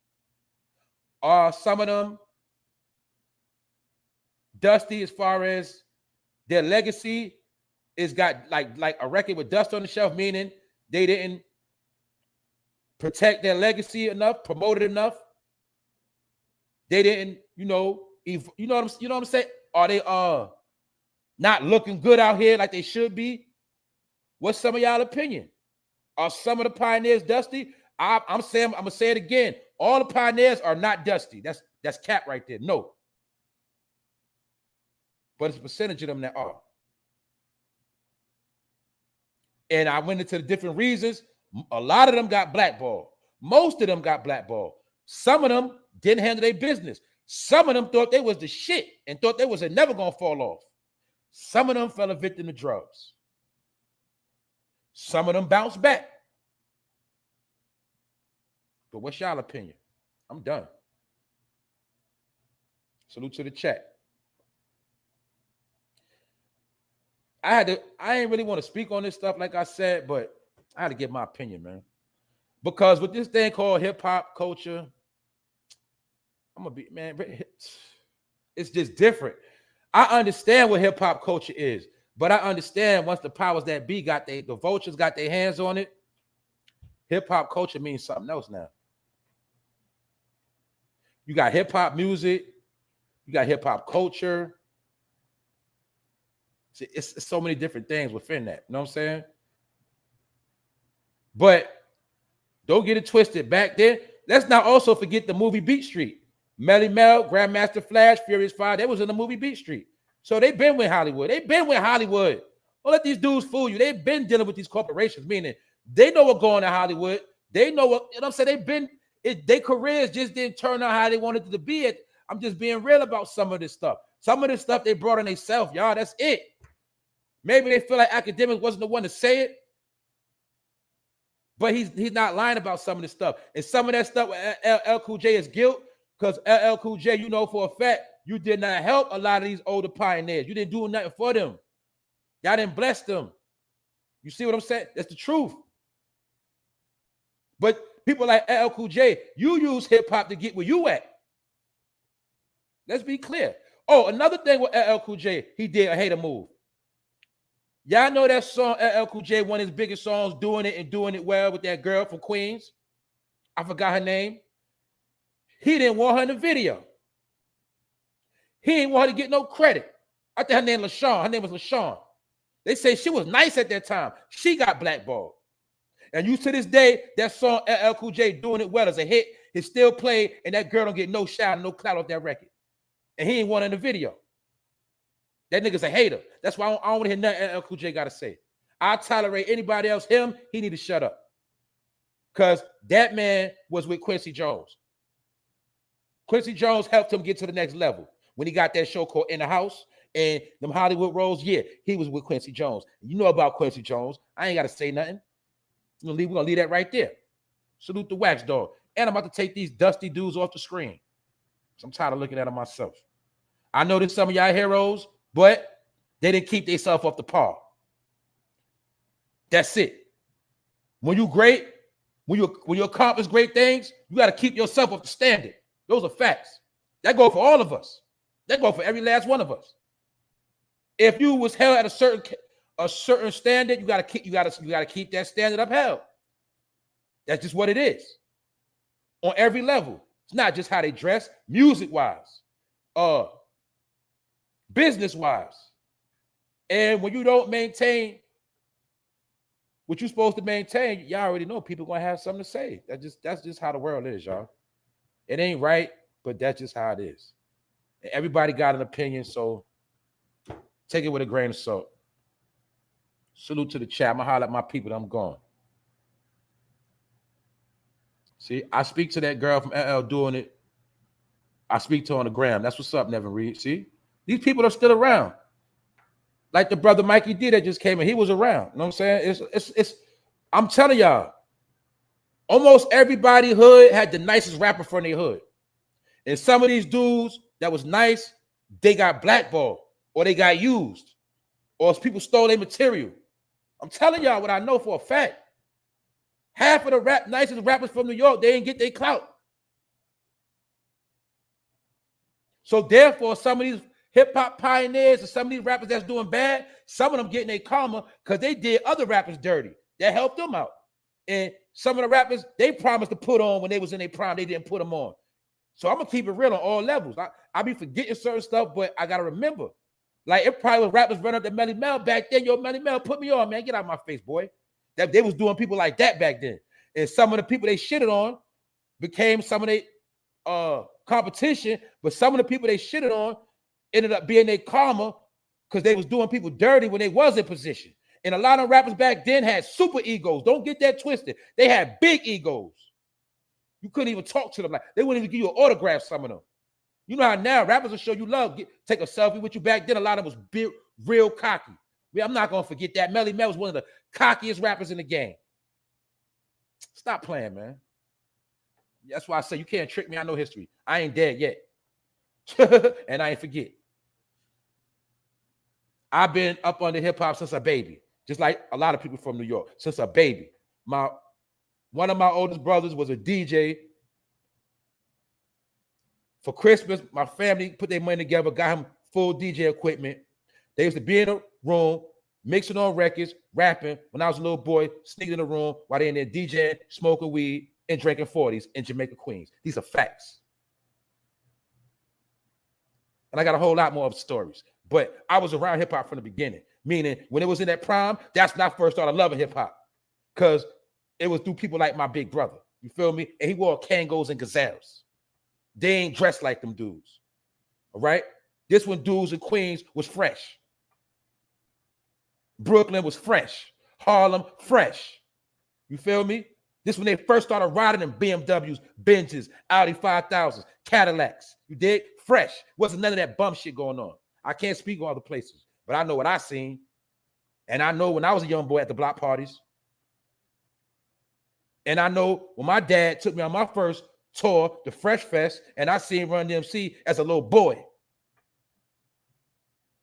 Are some of them dusty as far as their legacy is got like a record with dust on the shelf, meaning they didn't protect their legacy enough, promote it enough. They didn't, you know what I'm saying? Are they not looking good out here like they should be? What's some of y'all opinion? Are some of the pioneers dusty? I'm gonna say it again. All the pioneers are not dusty. That's cap right there. No. But it's a percentage of them that are. And I went into the different reasons. A lot of them got blackballed. Most of them got blackballed. Some of them didn't handle their business. Some of them thought they was the shit and thought they was never going to fall off. Some of them fell a victim to drugs. Some of them bounced back. But what's y'all opinion? I'm done. Salute to the chat. I ain't really want to speak on this stuff, like I said, but I had to give my opinion, man. Because with this thing called hip-hop culture, I'm going to be, man, it's just different. I understand what hip-hop culture is, but I understand once the powers that be the vultures got their hands on it, hip-hop culture means something else now. You got hip-hop music, you got hip-hop culture. It's so many different things within that. You know what I'm saying? But don't get it twisted. Back then, let's not also forget the movie Beat Street. Melly Mel, Grandmaster Flash, Furious 5, they was in the movie Beat Street. So they've been with Hollywood. They've been with Hollywood. Don't let these dudes fool you. They've been dealing with these corporations, meaning they know what's going on in Hollywood. They know what, you know what I'm saying? Their careers just didn't turn out how they wanted it to be. I'm just being real about some of this stuff. Some of this stuff they brought on themselves, y'all. That's it. Maybe they feel like Akademiks wasn't the one to say it. But he's not lying about some of this stuff. And some of that stuff with llcoolj is guilt, because llcoolj, you know for a fact, you did not help a lot of these older pioneers. You didn't do nothing for them. Y'all didn't bless them. You see what I'm saying? That's the truth. But people like llcoolj, you use hip-hop to get where you at. Let's be clear. Oh, another thing with llcoolj, he did a hater move. Y'all know that song llcoolj, one of his biggest songs, Doing It and Doing It Well, with that girl from Queens. I forgot her name. He didn't want her in the video. He didn't want her to get no credit. I think her name was LaShawn. Her name was LaShawn. They say she was nice at that time. She got blackballed. And you to this day, that song llcoolj, Doing It Well, is a hit. It's still played, and that girl don't get no shout, no clout off that record. And he ain't want her in the video. That nigga's a hater. That's why I don't want to hear nothing llcoolj got to say. I tolerate anybody else. Him, he need to shut up. Because that man was with Quincy Jones. Quincy Jones helped him get to the next level. When he got that show called In the House and them Hollywood roles, yeah, he was with Quincy Jones. You know about Quincy Jones. I ain't got to say nothing. We're going to leave that right there. Salute the Wax Dog. And I'm about to take these dusty dudes off the screen. So I'm tired of looking at them myself. I know that some of y'all heroes, but they didn't keep themselves off the par. That's it. When you great, when you accomplish great things, you got to keep yourself up to standard. Those are facts. That go for all of us. That go for every last one of us. If you was held at a certain standard, you got to keep that standard upheld. That's just what it is. On every level. It's not just how they dress, music-wise, business-wise. And when you don't maintain what you're supposed to maintain, y'all already know people gonna have something to say. That's just how the world is, y'all. It ain't right, but that's just how it is. And everybody got an opinion, so take it with a grain of salt. Salute to the chat. I'm gonna holler at my people that I'm gone. See, I speak to that girl from LL Doing It. I speak to her on the gram. That's what's up, Nevin Reed. See, these people are still around. Like the brother Mikey D that just came in, he was around. You know what I'm saying? It's I'm telling y'all, almost everybody hood had the nicest rapper from their hood. And some of these dudes that was nice, they got blackballed or they got used or people stole their material. I'm telling y'all what I know for a fact. Half of the nicest rappers from New York, they didn't get their clout. So therefore, some of these hip-hop pioneers and some of these rappers that's doing bad, some of them getting their karma because they did other rappers dirty. That helped them out. And some of the rappers, they promised to put on when they was in their prime, they didn't put them on. So I'm going to keep it real on all levels. I be forgetting certain stuff, but I got to remember. Like, it probably was rappers running up to Melly Mel back then. Yo, Melly Mel, put me on, man. Get out of my face, boy. That they was doing people like that back then. And some of the people they shitted on became some of their competition, but some of the people they shitted on ended up being their karma because they was doing people dirty when they was in position. And a lot of rappers back then had super egos. Don't get that twisted. They had big egos. You couldn't even talk to them. Like, they wouldn't even give you an autograph, some of them. You know how now rappers will show you love, take a selfie with you. Back then, a lot of them was big, real cocky. I'm not going to forget that. Melly Mel was one of the cockiest rappers in the game. Stop playing, man. That's why I say you can't trick me. I know history. I ain't dead yet. And I ain't forget. I've been up under hip-hop since a baby, just like a lot of people from New York, since a baby. One of my oldest brothers was a DJ. For Christmas, my family put their money together, got him full DJ equipment. They used to be in a room, mixing on records, rapping. When I was a little boy, sneaking in the room while they in there DJing, smoking weed, and drinking 40s in Jamaica, Queens. These are facts. And I got a whole lot more of stories. But I was around hip-hop from the beginning, meaning when it was in that prime, that's when I first started loving hip-hop. Because it was through people like my big brother. You feel me? And he wore Kangos and Gazelles. They ain't dressed like them dudes. All right? This one, dudes in Queens, was fresh. Brooklyn was fresh. Harlem, fresh. You feel me? This when they first started riding in BMWs, Benzes, Audi 5000s, Cadillacs. You dig? Fresh. Wasn't none of that bum shit going on. I can't speak on other places, but I know what I seen. And I know when I was a young boy at the block parties. And I know when my dad took me on my first tour, the Fresh Fest, and I seen Run DMC as a little boy.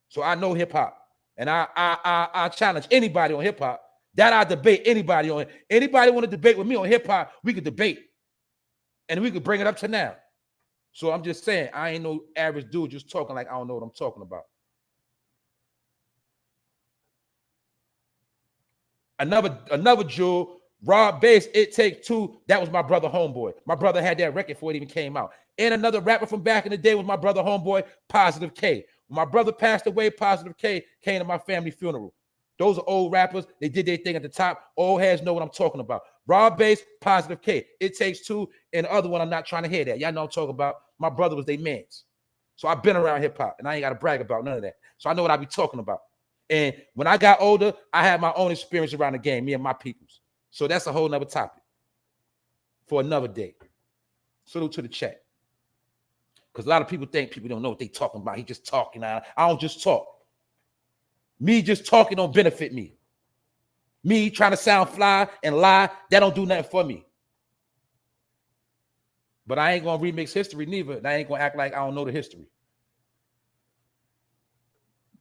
So I know hip hop. And I challenge anybody on hip hop. That I debate anybody on. Anybody want to debate with me on hip hop, we could debate. And we could bring it up to now. So I'm just saying, I ain't no average dude just talking like I don't know what I'm talking about. Another jewel, Rob Bass, It Takes Two. That was my brother Homeboy. My brother had that record before it even came out. And another rapper from back in the day was my brother Homeboy, Positive K. When my brother passed away, Positive K came to my family funeral. Those are old rappers. They did their thing at the top. Old heads know what I'm talking about. Rob Bass, Positive K. It Takes Two. And the other one, I'm not trying to hear that. Y'all know I'm talking about. My brother was their mans. So I've been around hip hop, and I ain't got to brag about none of that. So I know what I be talking about. And when I got older, I had my own experience around the game, me and my peoples. So that's a whole nother topic for another day. Salute to the chat. Because a lot of people think people don't know what they talking about. He just talking. I don't just talk. Me just talking don't benefit me. Me trying to sound fly and lie, that don't do nothing for me. But I ain't going to remix history neither. And I ain't going to act like I don't know the history.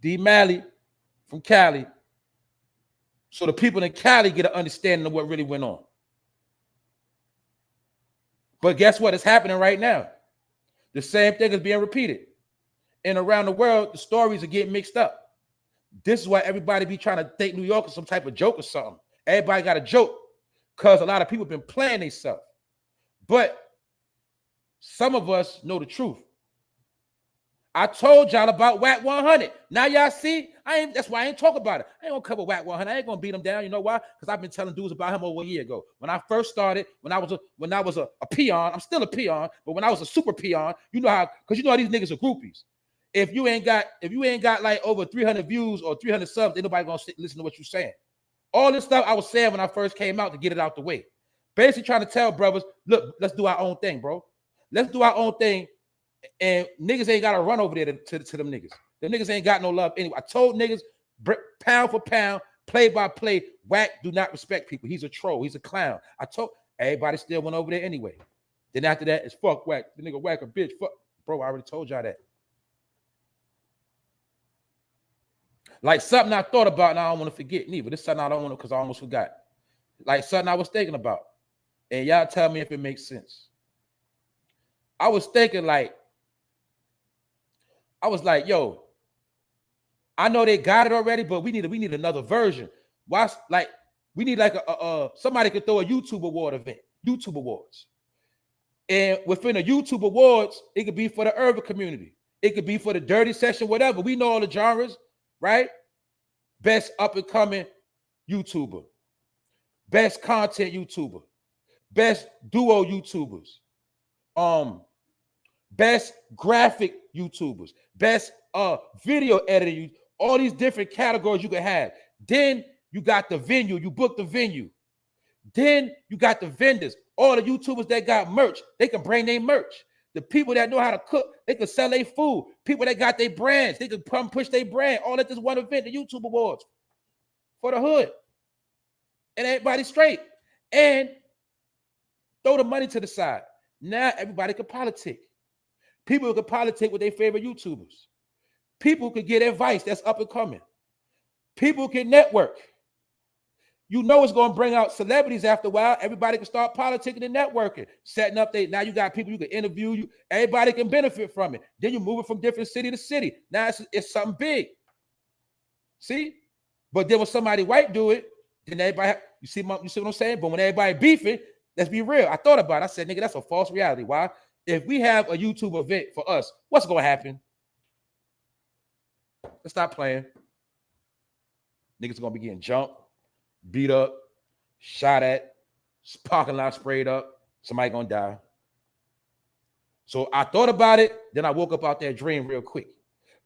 D. Malley from Cali. So the people in Cali get an understanding of what really went on. But guess what? It's happening right now. The same thing is being repeated. And around the world, the stories are getting mixed up. This is why everybody be trying to think New York is some type of joke or something. Everybody got a joke because a lot of people have been playing themselves. But some of us know the truth. I told y'all about Whack 100. Now y'all see, that's why I ain't talk about it. I ain't gonna cover Whack 100. I ain't gonna beat him down. You know why? Because I've been telling dudes about him over a year ago. When I first started, when I was a peon, I'm still a peon, but when I was a super peon, you know how, because you know how these niggas are groupies. If you ain't got like over 300 views or 300 subs, ain't nobody gonna listen to what you're saying. All this stuff I was saying when I first came out to get it out the way. Basically trying to tell brothers, look, let's do our own thing, bro. Let's do our own thing. And niggas ain't got to run over there to them niggas. The niggas ain't got no love anyway. I told niggas, pound for pound, play by play, Whack do not respect people. He's a troll. He's a clown. I told everybody still went over there anyway. Then after that, it's fuck Whack. The nigga Whack a bitch. Fuck. Bro, I already told y'all that. Like something I thought about and I don't want to forget neither. This is something I don't want to because I almost forgot. Like something I was thinking about. And y'all tell me if it makes sense. I was thinking like, yo, I know they got it already, but we need another version. Why? Like, we need like somebody could throw a YouTube award event, YouTube awards. And within the YouTube awards, it could be for the urban community. It could be for the dirty session, whatever. We know all the genres, right? Best up and coming YouTuber, best content YouTuber, best duo YouTubers, best graphic YouTubers, best video editing, all these different categories you can have. Then you got the venue, you book the venue. Then you got the vendors, all the YouTubers that got merch, they can bring their merch. The people that know how to cook, they can sell their food. People that got their brands, they can come push their brand all at this one event, the YouTube Awards for the hood. And everybody straight. And throw the money to the side. Now everybody can politic. People could politic with their favorite YouTubers. People could get advice that's up and coming. People can network. You know it's going to bring out celebrities after a while. Everybody can start politicking and networking. Setting up, now you got people you can interview. You, everybody can benefit from it. Then you move it from different city to city. Now it's something big. See? But then when somebody white do it, then everybody, you see what I'm saying? But when everybody beefing, let's be real. I thought about it. I said, nigga, that's a false reality. Why? If we have a YouTube event for us, what's going to happen? Let's stop playing. Niggas going to be getting jumped, beat up, shot at, parking lot sprayed up. Somebody going to die. So I thought about it. Then I woke up out that dream real quick.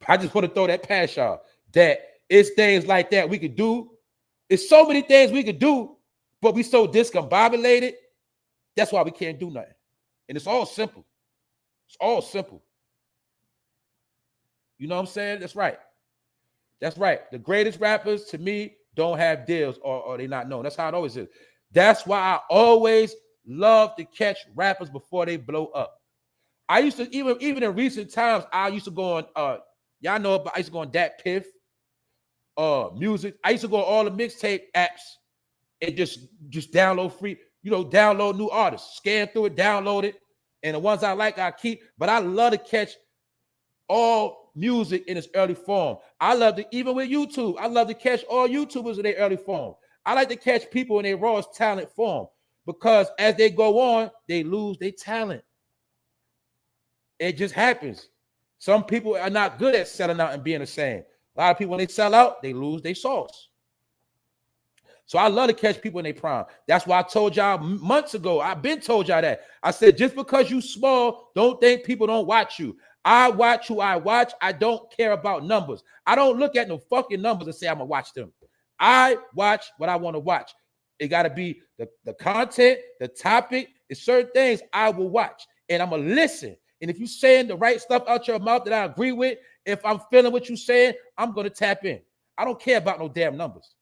I just want to throw that past y'all that it's things like that we could do. It's so many things we could do, but we so discombobulated. That's why we can't do nothing. And it's all simple. It's all simple. You know what I'm saying? That's right. That's right. The greatest rappers to me don't have deals or they not known. That's how it always is. That's why I always love to catch rappers before they blow up. I used to, even in recent times, I used to go on, y'all know about, I used to go on Dat Piff, music. I used to go on all the mixtape apps and just download free, download new artists, scan through it, download it. And the ones I like, I keep. But I love to catch all music in its early form. I love to, even with YouTube, I love to catch all YouTubers in their early form. I like to catch people in their rawest talent form, because as they go on, they lose their talent. It just happens. Some people are not good at selling out and being the same. A lot of people, when they sell out, they lose their sauce. So I love to catch people in their prime. That's why I told y'all months ago, I've been told y'all that. I said, just because you small, don't think people don't watch you. I watch who I watch. I don't care about numbers. I don't look at no fucking numbers and say I'm gonna watch them. I watch what I want to watch. It got to be the content, the topic. It's certain things I will watch, and I'm gonna listen. And if you're saying the right stuff out your mouth that I agree with, if I'm feeling what you're saying, I'm gonna tap in. I don't care about no damn numbers.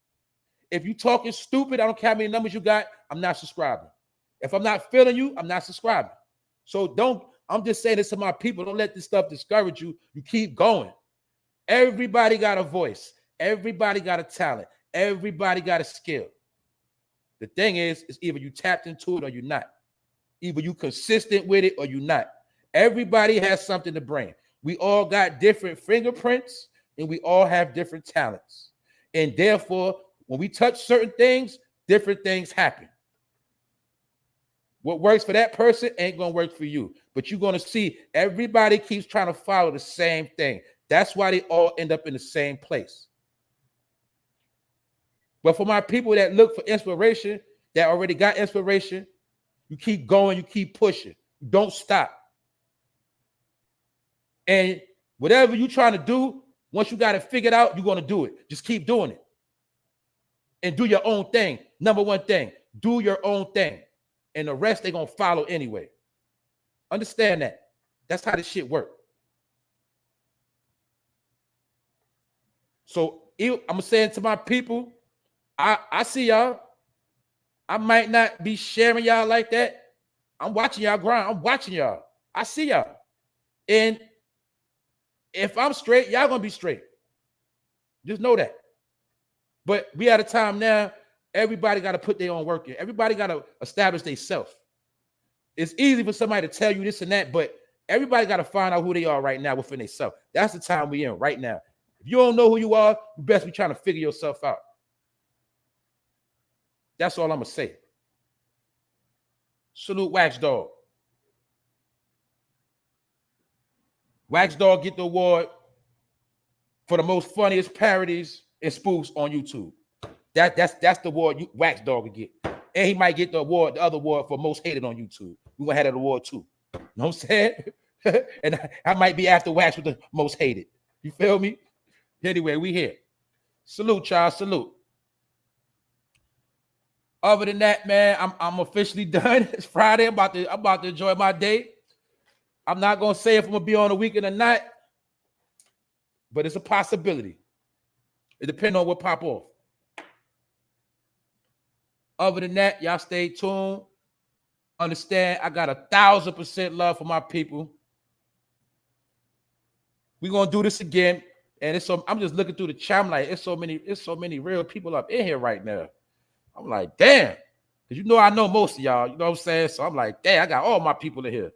If you talking stupid, I don't care how many numbers you got, I'm not subscribing. If I'm not feeling you, I'm not subscribing. So I'm just saying this to my people, don't let this stuff discourage you. You keep going. Everybody got a voice. Everybody got a talent. Everybody got a skill. The thing is either you tapped into it or you're not. Either you consistent with it or you're not. Everybody has something to bring. We all got different fingerprints and we all have different talents. And therefore, when we touch certain things, different things happen. What works for that person ain't going to work for you. But you're going to see everybody keeps trying to follow the same thing. That's why they all end up in the same place. But for my people that look for inspiration, that already got inspiration, you keep going, you keep pushing. You don't stop. And whatever you're trying to do, once you got it figured out, you're going to do it. Just keep doing it. And do your own thing. Number one thing, do your own thing. And the rest, they're going to follow anyway. Understand that. That's how this shit works. So I'm saying to my people, I see y'all. I might not be sharing y'all like that. I'm watching y'all grind. I'm watching y'all. I see y'all. And if I'm straight, y'all going to be straight. Just know that. But we at a time now, everybody got to put their own work in. Everybody got to establish themselves. It's easy for somebody to tell you this and that, but everybody got to find out who they are right now within themselves. That's the time we're in right now. If you don't know who you are, you best be trying to figure yourself out. That's all I'm going to say. Salute Wax Dog. Wax Dog get the award for the most funniest parodies and spoofs on YouTube. That's the award Wax Dog would get. And he might get the other award for most hated on YouTube. We're going to have that award too. You know what I'm saying? And I might be after Wax with the most hated. You feel me? Anyway, we here. Salute, y'all. Salute. Other than that, man, I'm officially done. It's Friday. I'm about to enjoy my day. I'm not gonna say if I'm gonna be on the weekend or not, but it's a possibility. It depends on what pop off. Other than that, y'all stay tuned. Understand, I got 1,000% love for my people. We're gonna do this again. And I'm just looking through the chat. I'm like, it's so many real people up in here right now. I'm like, damn. Because I know most of y'all, you know what I'm saying? So I'm like, damn, I got all my people in here.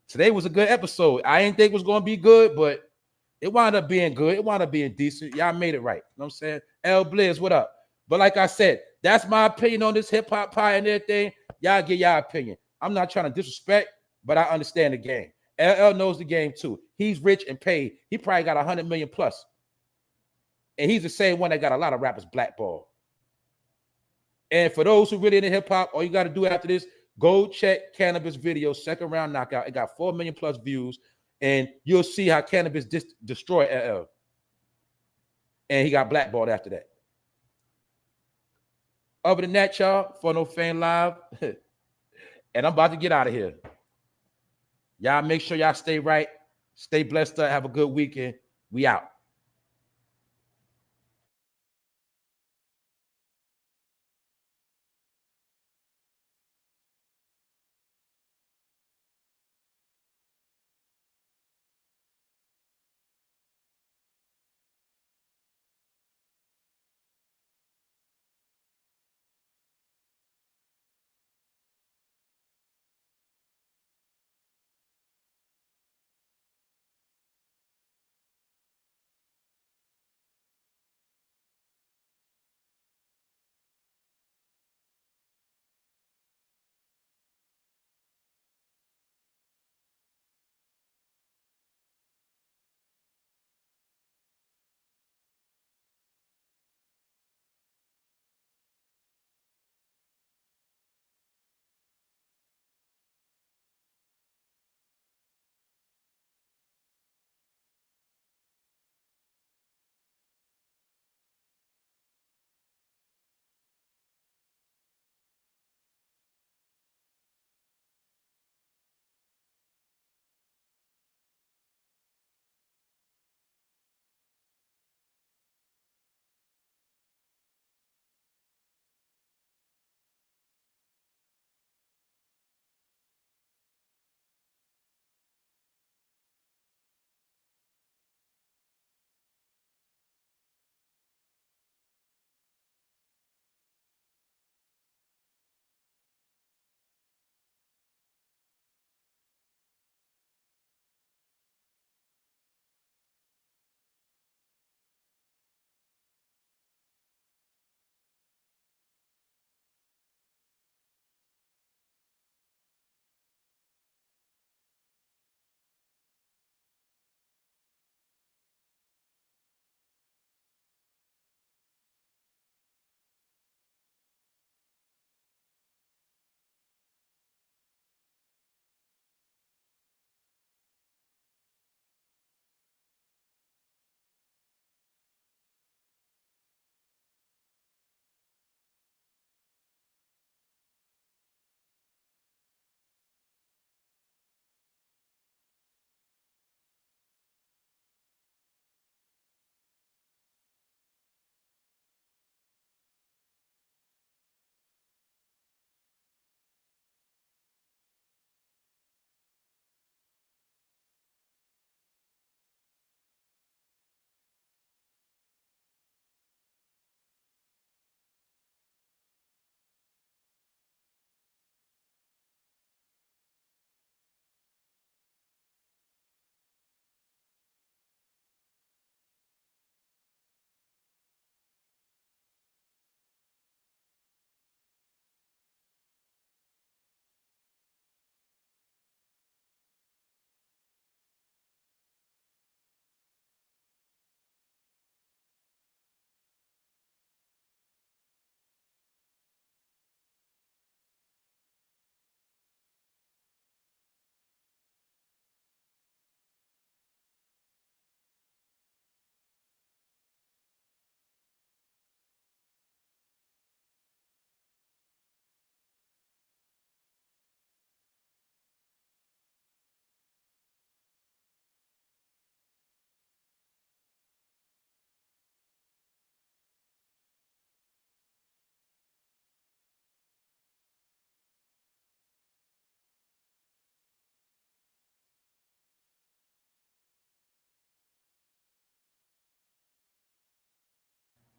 Today was a good episode. I didn't think it was going to be good, but it wound up being good. It wound up being decent. Y'all made it right. You know what I'm saying? L Blizz, what up? But like I said, that's my opinion on this hip-hop pie and everything. Y'all get y'all opinion. I'm not trying to disrespect, but I understand the game. LL knows the game too. He's rich and paid. He probably got 100 million plus. And he's the same one that got a lot of rappers blackballed. And for those who really into hip-hop, all you got to do after this, go check Cannabis video, second round knockout. It got 4 million plus views. And you'll see how Cannabis destroyed LL. And he got blackballed after that. Other than that, y'all, Fun No Fame Live. And I'm about to get out of here. Y'all make sure y'all stay right. Stay blessed. Have a good weekend. We out.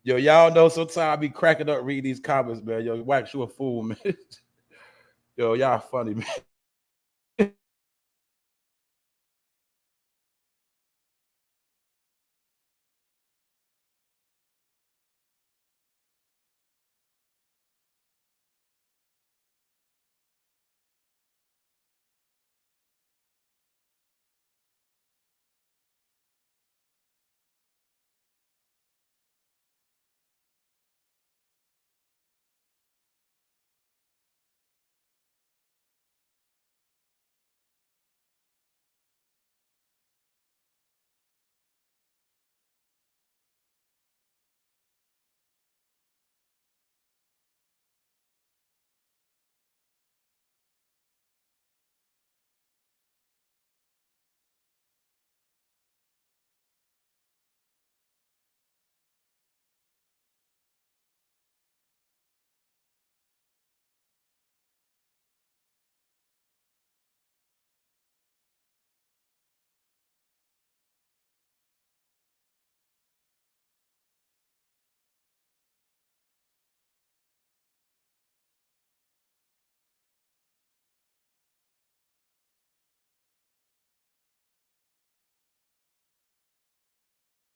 Yo, y'all know sometimes I be cracking up reading these comments, man. Yo, Wax, you a fool, man. Yo, y'all funny, man.